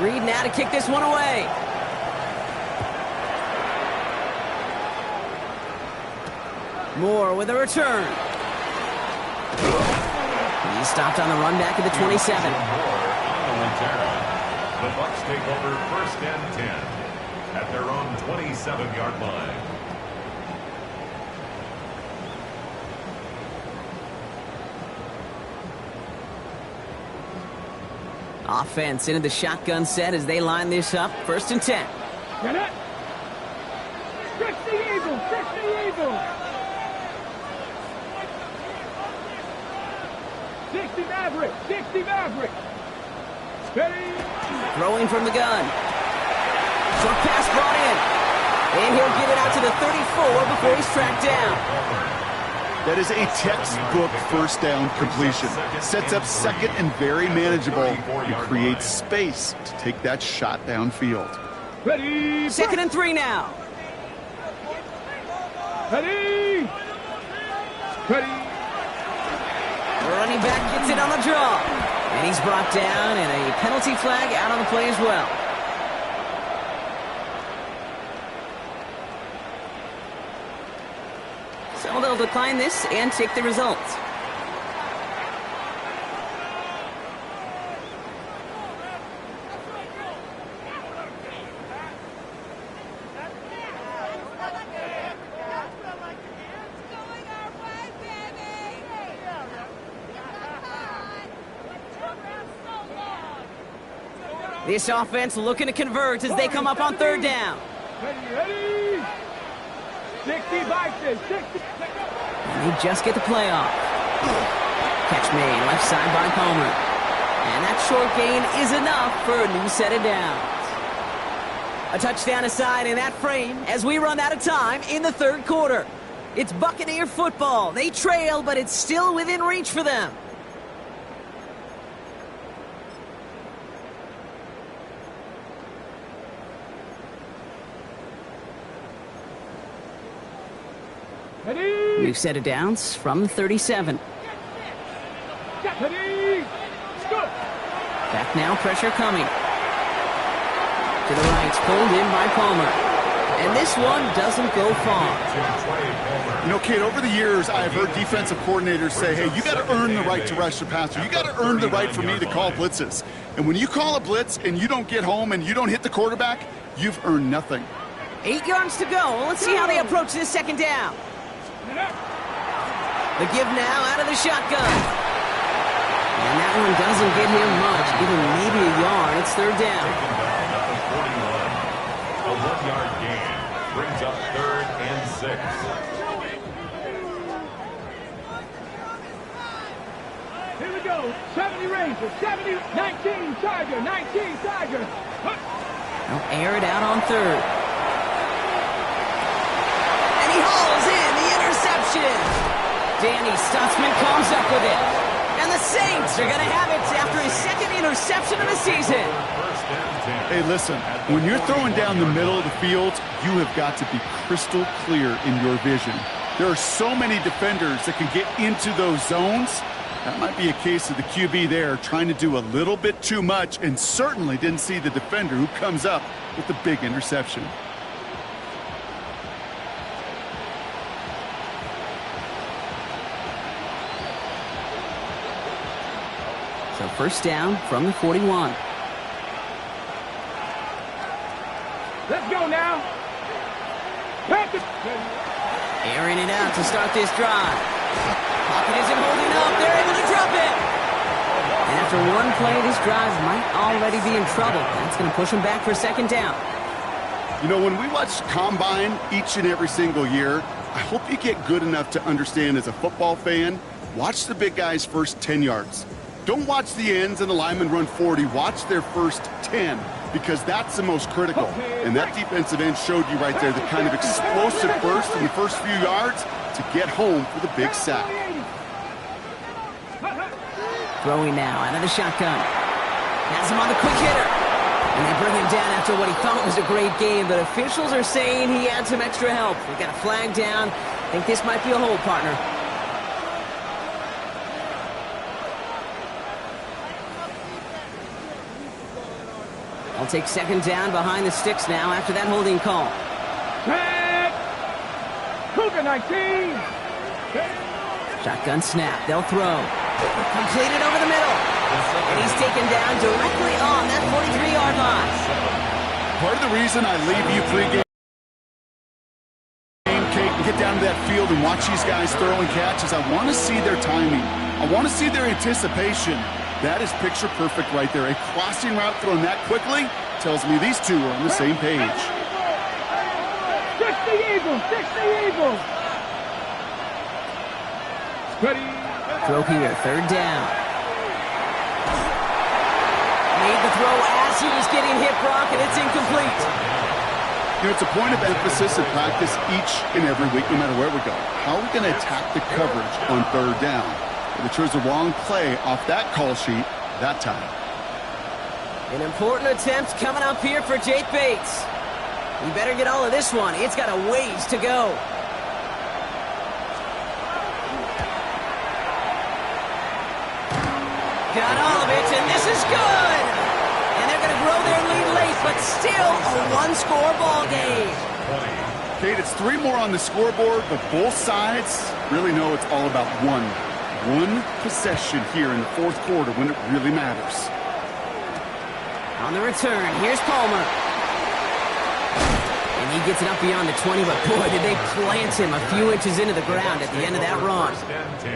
[SPEAKER 1] Reed now to kick this one away. Moore with a return. He stopped on the run back at the 27.
[SPEAKER 4] The Bucs take over first and 10 at their own 27-yard line.
[SPEAKER 1] Offense into the shotgun set as they line this up. First and 10.
[SPEAKER 2] Get it. 60 Eagles, 60 Eagles. 60 Maverick, 60 Maverick. Ready.
[SPEAKER 1] Throwing from the gun. Short pass brought in. And he'll get it out to the 34 before he's tracked down.
[SPEAKER 3] That is a textbook first down completion. Sets up second and very manageable. It creates space to take that shot downfield.
[SPEAKER 2] Ready.
[SPEAKER 1] Second and 3 now.
[SPEAKER 2] Ready. Ready.
[SPEAKER 1] The running back gets it on the draw. And he's brought down, and a penalty flag out on the play as well. So they'll decline this and take the results. This offense looking to convert as they come up on third down.
[SPEAKER 2] Ready. 60 Vikings, 60.
[SPEAKER 1] And they just get the play off. Catch made left side by Palmer. And that short gain is enough for a new set of downs. A touchdown aside in that frame as we run out of time in the third quarter. It's Buccaneer football. They trail, but it's still within reach for them.
[SPEAKER 2] Ready.
[SPEAKER 1] New set of downs from the 37.
[SPEAKER 2] Ready. Scoop.
[SPEAKER 1] Back now, pressure coming. To the right, pulled in by Palmer. And this one doesn't go far.
[SPEAKER 3] You know, Kate, over the years, I've heard defensive coordinators say, hey, you got to earn the right to rush the passer. You got to earn the right for me to call blitzes. And when you call a blitz and you don't get home and you don't hit the quarterback, you've earned nothing.
[SPEAKER 1] 8 yards to go. Let's see how they approach this second down. The give now out of the shotgun. And that one doesn't get him much, even maybe a yard. It's third down.
[SPEAKER 4] A 1-yard gain brings up third and 6.
[SPEAKER 2] Here we go. 70 Rangers, 70, 19 Tiger, 19 Tiger.
[SPEAKER 1] They'll air it out on third. And he hauls in the interception. Danny Stutzman comes up with it. And the Saints are going to have it after his second interception of the season.
[SPEAKER 3] Hey, listen, when you're throwing down the middle of the field, you have got to be crystal clear in your vision. There are so many defenders that can get into those zones. That might be a case of the QB there trying to do a little bit too much and certainly didn't see the defender who comes up with the big interception.
[SPEAKER 1] So first down from the 41.
[SPEAKER 2] Let's go now.
[SPEAKER 1] Airing it out to start this drive. Pocket isn't holding up. They're able to drop it. And after one play, this drive might already be in trouble. That's going to push them back for second down.
[SPEAKER 3] You know, when we watch Combine each and every single year, I hope you get good enough to understand as a football fan, watch the big guys' first 10 yards. Don't watch the ends and the linemen run 40. Watch their first 10, because that's the most critical. And that defensive end showed you right there the kind of explosive burst in the first few yards to get home for the big sack.
[SPEAKER 1] Throwing now out of the shotgun. Has him on the quick hitter. And they bring him down after what he thought was a great game, but officials are saying he had some extra help. We got a flag down. I think this might be a hold, partner. I'll take second down behind the sticks now after that holding call.
[SPEAKER 2] Cougar 19.
[SPEAKER 1] Shotgun snap. They'll throw. Completed over the middle. And he's taken down directly on that 43-yard line.
[SPEAKER 3] Part of the reason I leave you pregame, Kate, and get down to that field and watch these guys throw and catch is I want to see their timing. I want to see their anticipation. That is picture perfect right there. A crossing route thrown that quickly tells me these two are on the same page.
[SPEAKER 2] 60 Eagles, 60 Eagles. Ready.
[SPEAKER 1] Throw here, third down. Made the throw as he was getting hit, Brock, and it's incomplete.
[SPEAKER 3] You know, it's a point of emphasis in practice each and every week, no matter where we go. How are we going to attack the coverage on third down? They chose the wrong play off that call sheet that time.
[SPEAKER 1] An important attempt coming up here for Jake Bates. You better get all of this one. It's got a ways to go. Got all of it, and this is good. And they're going to grow their lead late, but still a one-score ball game.
[SPEAKER 3] Kate, it's 3 more on the scoreboard, but both sides really know it's all about one possession here in the fourth quarter when it really matters.
[SPEAKER 1] On the return, here's Palmer. And he gets it up beyond the 20, but boy, did they plant him a few inches into the ground at the end of that run.
[SPEAKER 4] First and 10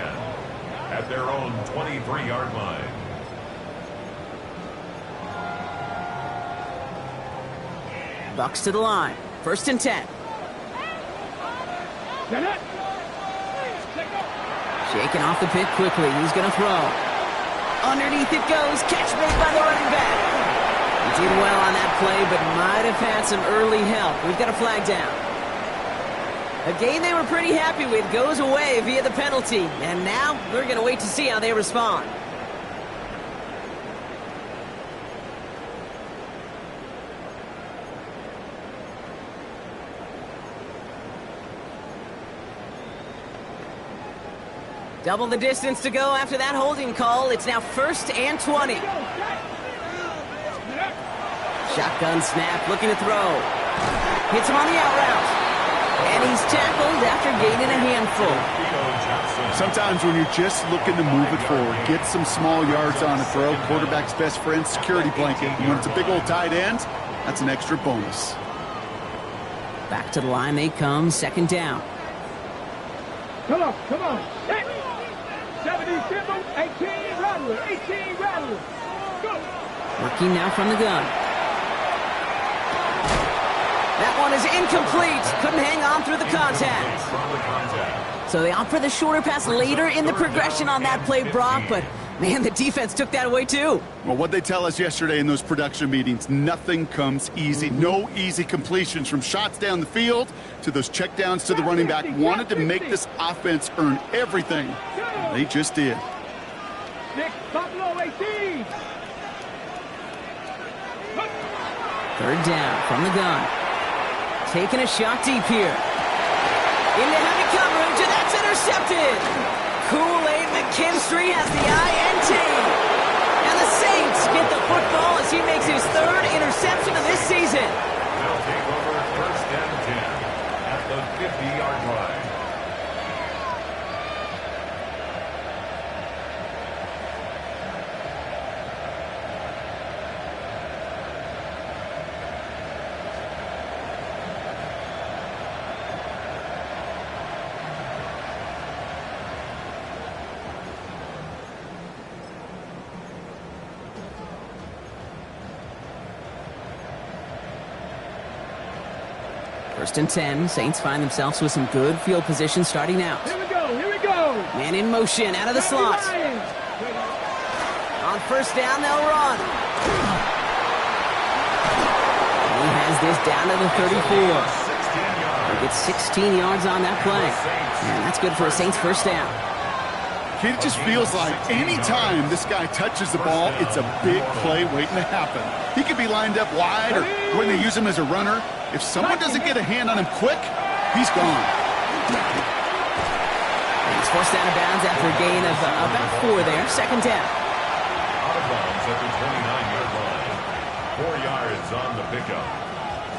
[SPEAKER 4] at their own 23-yard line.
[SPEAKER 1] Bucks to the line. First and 10. Shaking off the pick quickly. He's going to throw. Underneath it goes. Catch made by the running back. He did well on that play, but might have had some early help. We've got a flag down. A game they were pretty happy with goes away via the penalty. And now we're going to wait to see how they respond. Double the distance to go after that holding call. It's now first and 20. Shotgun snap, looking to throw. Hits him on the out route. And he's tackled after gaining a handful.
[SPEAKER 3] Sometimes when you're just looking to move it forward, get some small yards on a throw, quarterback's best friend, security blanket. And when it's a big old tight end, that's an extra bonus.
[SPEAKER 1] Back to the line they come, second down.
[SPEAKER 2] Come on, come on. 70 Simple, 18 Rattler, 18 Rattler. Go.
[SPEAKER 1] Working now from the gun. That one is incomplete. Couldn't hang on through the contact. So they opt for the shorter pass later in the progression on that play, Brock, but man, the defense took that away too.
[SPEAKER 3] Well, what they tell us yesterday in those production meetings, nothing comes easy. No easy completions from shots down the field to those checkdowns to the running back. Wanted to make this offense earn everything. They just did.
[SPEAKER 2] Buffalo 18.
[SPEAKER 1] Third down from the gun. Taking a shot deep here. Into heavy coverage, and that's intercepted. Kool-Aid McKinstry has the INT. And the Saints get the football as he makes his third interception of this season.
[SPEAKER 4] They'll take over first and 10 at the 50-yard line.
[SPEAKER 1] First and 10. Saints find themselves with some good field position starting out.
[SPEAKER 2] Here we go, here we go.
[SPEAKER 1] Man in motion, out of the slot. On first down, they'll run. And he has this down to the 34. He gets 16 yards on that play. And that's good for a Saints first down.
[SPEAKER 3] It just feels like any time this guy touches the ball, it's a big play waiting to happen. He could be lined up wide, or when they use him as a runner, if someone doesn't get a hand on him quick, he's gone.
[SPEAKER 1] He's forced out of bounds after a gain of about 4 there. Second down.
[SPEAKER 4] Out of bounds at the 29-yard line. 4 yards on the pickup.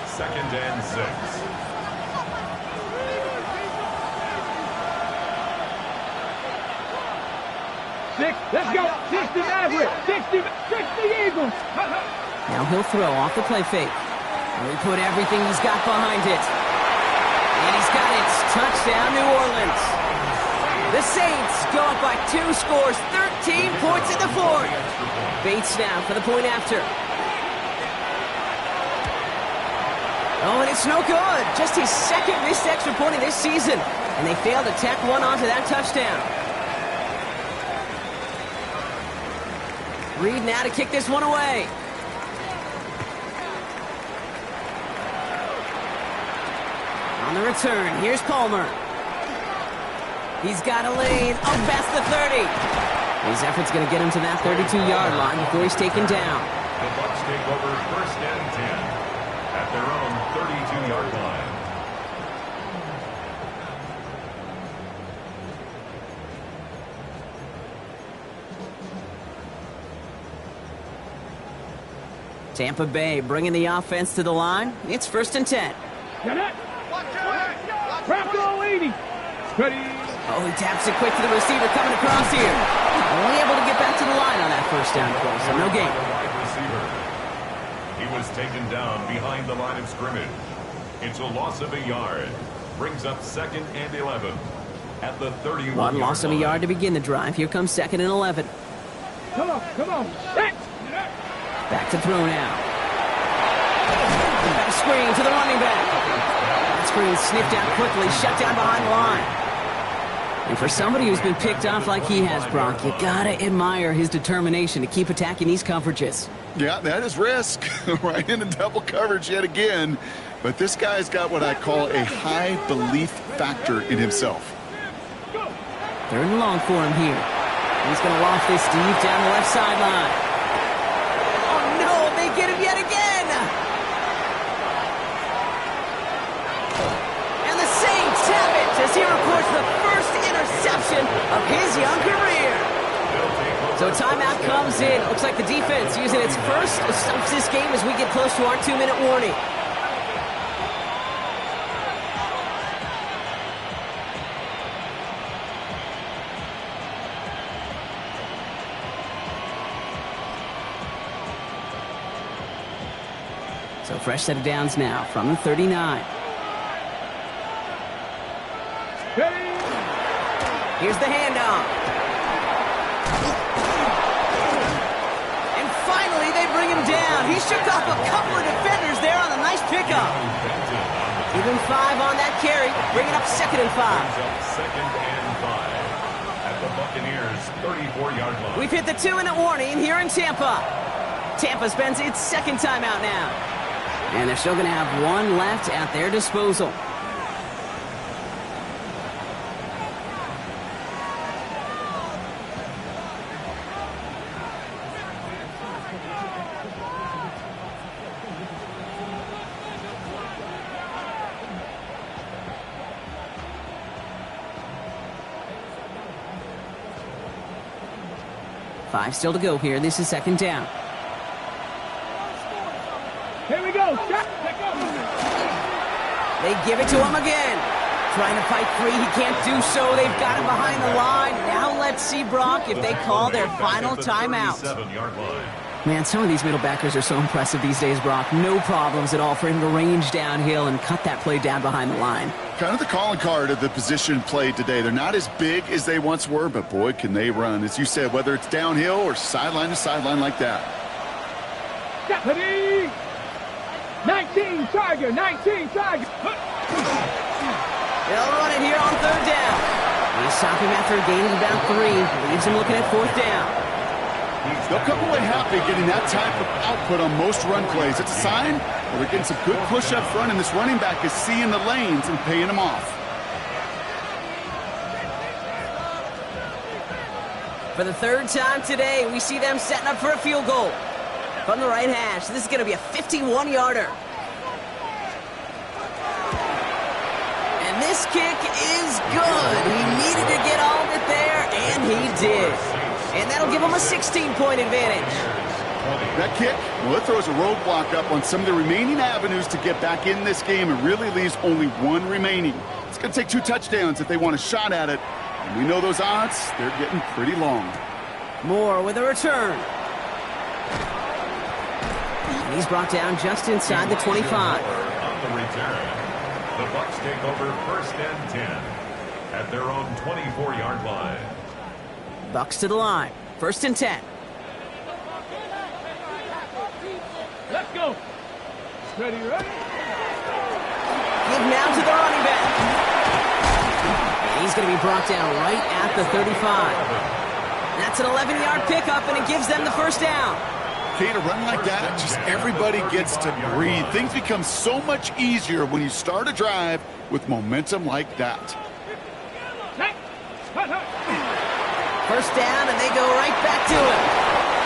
[SPEAKER 4] Second and 6.
[SPEAKER 2] 6, let's go. 60 Maverick. 60 Eagles.
[SPEAKER 1] Now he'll throw off the play fake. And he put everything he's got behind it. And he's got it. Touchdown, New Orleans. The Saints go up by 2 scores, 13 points in the fourth. Bates now for the point after. Oh, and it's no good. Just his second missed extra point of this season. And they failed to tack one onto that touchdown. Reed now to kick this one away. On the return, here's Palmer. He's got a lane up past the 30. His effort's going to get him to that 32-yard line before he's taken down.
[SPEAKER 4] The Bucs take over first and 10 at their own 32-yard line.
[SPEAKER 1] Tampa Bay bringing the offense to the line. It's first and 10.
[SPEAKER 2] Bronco 80. Ready.
[SPEAKER 1] Oh, he taps it quick to the receiver coming across here. Only able to get back to the line on that first down play, so no gain.
[SPEAKER 4] Wide receiver. He was taken down behind the line of scrimmage. It's a loss of a yard. Brings up second and 11 at the 31-yard line.
[SPEAKER 1] One loss of a yard to begin the drive. Here comes second and 11.
[SPEAKER 2] Come on. Set.
[SPEAKER 1] Back to throw now. Back screen to the running back. That screen sniffed out quickly, shut down behind the line. And for somebody who's been picked off like he has, Brock, you gotta admire his determination to keep attacking these coverages.
[SPEAKER 3] Yeah, that is risk. Right into double coverage yet again. But this guy's got what I call a high belief factor in himself.
[SPEAKER 1] Third and long for him here. He's gonna loft this deep down the left sideline. Get him yet again! And the Saints have it as he records the first interception of his young career. So timeout comes in. Looks like the defense using its first to stop this game as we get close to our 2-minute warning. So fresh set of downs now from the 39. Here's the handoff. And finally they bring him down. He shook off a couple of defenders there on a nice pickup. Give him 5 on that carry. Bring it up second and 5.
[SPEAKER 4] Second and 5 at the Buccaneers 34-yard line.
[SPEAKER 1] We've hit the 2-minute warning here in Tampa. Tampa spends its second timeout now. And they're still going to have one left at their disposal. Five still to go here. This is second down.
[SPEAKER 2] Here we go.
[SPEAKER 1] They give it to him again. Trying to fight free. He can't do so. They've got him behind the line. Now let's see, Brock, if they call their final timeout. Man, some of these middle backers are so impressive these days, Brock. No problems at all for him to range downhill and cut that play down behind the line.
[SPEAKER 3] Kind of the calling card of the position played today. They're not as big as they once were, but boy, can they run. As you said, whether it's downhill or sideline to sideline like that.
[SPEAKER 2] Stephanie! 19 Tiger, 19 Tiger.
[SPEAKER 1] They'll run it here on third down. They stop him after gaining about 3. Leaves him looking at fourth down.
[SPEAKER 3] They'll come away happy getting that type of output on most run plays. It's a sign that they're getting some good push up front, and this running back is seeing the lanes and paying them off.
[SPEAKER 1] For the third time today, we see them setting up for a field goal. From the right hash, this is going to be a 51-yarder. And this kick is good. He needed to get all of it there, and he did. And that'll give him a 16-point advantage.
[SPEAKER 3] That kick, well, it throws a roadblock up on some of the remaining avenues to get back in this game and really leaves only one remaining. It's going to take 2 touchdowns if they want a shot at it. And we know those odds, they're getting pretty long.
[SPEAKER 1] Moore with a return. And he's brought down just inside the 25.
[SPEAKER 4] On the return, the Bucs take over first and 10 at their own 24-yard line.
[SPEAKER 1] Bucs to the line. First and 10.
[SPEAKER 2] Let's go. Ready, ready.
[SPEAKER 1] Give now to the running back. And he's going to be brought down right at the 35. That's an 11-yard pickup, and it gives them the first down.
[SPEAKER 3] Okay, to run like that, just everybody gets to breathe. Things become so much easier when you start a drive with momentum like that.
[SPEAKER 1] First down, and they go right back to it.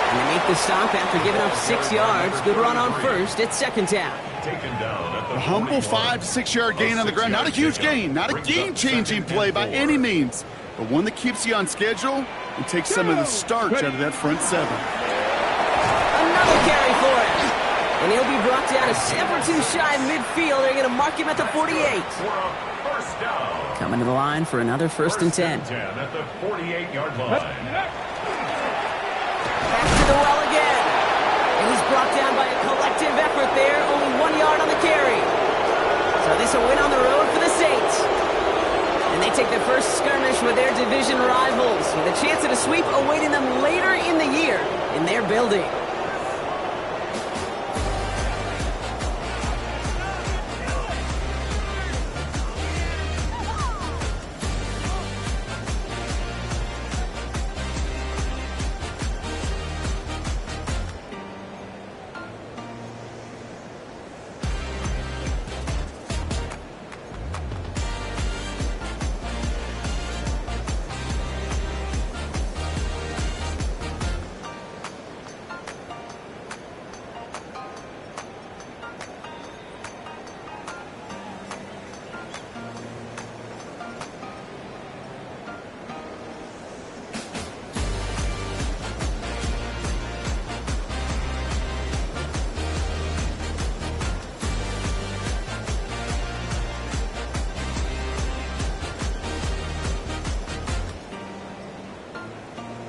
[SPEAKER 1] And they make the stop after giving up 6 yards. Good run on first. It's second down.
[SPEAKER 4] Taken down at the
[SPEAKER 3] A humble 5 to 6 yard gain on the ground. Not a huge gain, not a game-changing play by any means, but one that keeps you on schedule and takes some of the starch out of that front 7.
[SPEAKER 1] Another carry for him. And he'll be brought down a step or 2 shy of midfield. They're going to mark him at the 48.
[SPEAKER 4] for a first down.
[SPEAKER 1] Coming to the line for another first and 10.
[SPEAKER 4] 10 at the 48-yard line.
[SPEAKER 1] Back to the well again. And he's brought down by a collective effort there. Only 1 yard on the carry. So this will win on the road for the Saints. And they take their first skirmish with their division rivals, with a chance at a sweep awaiting them later in the year in their building.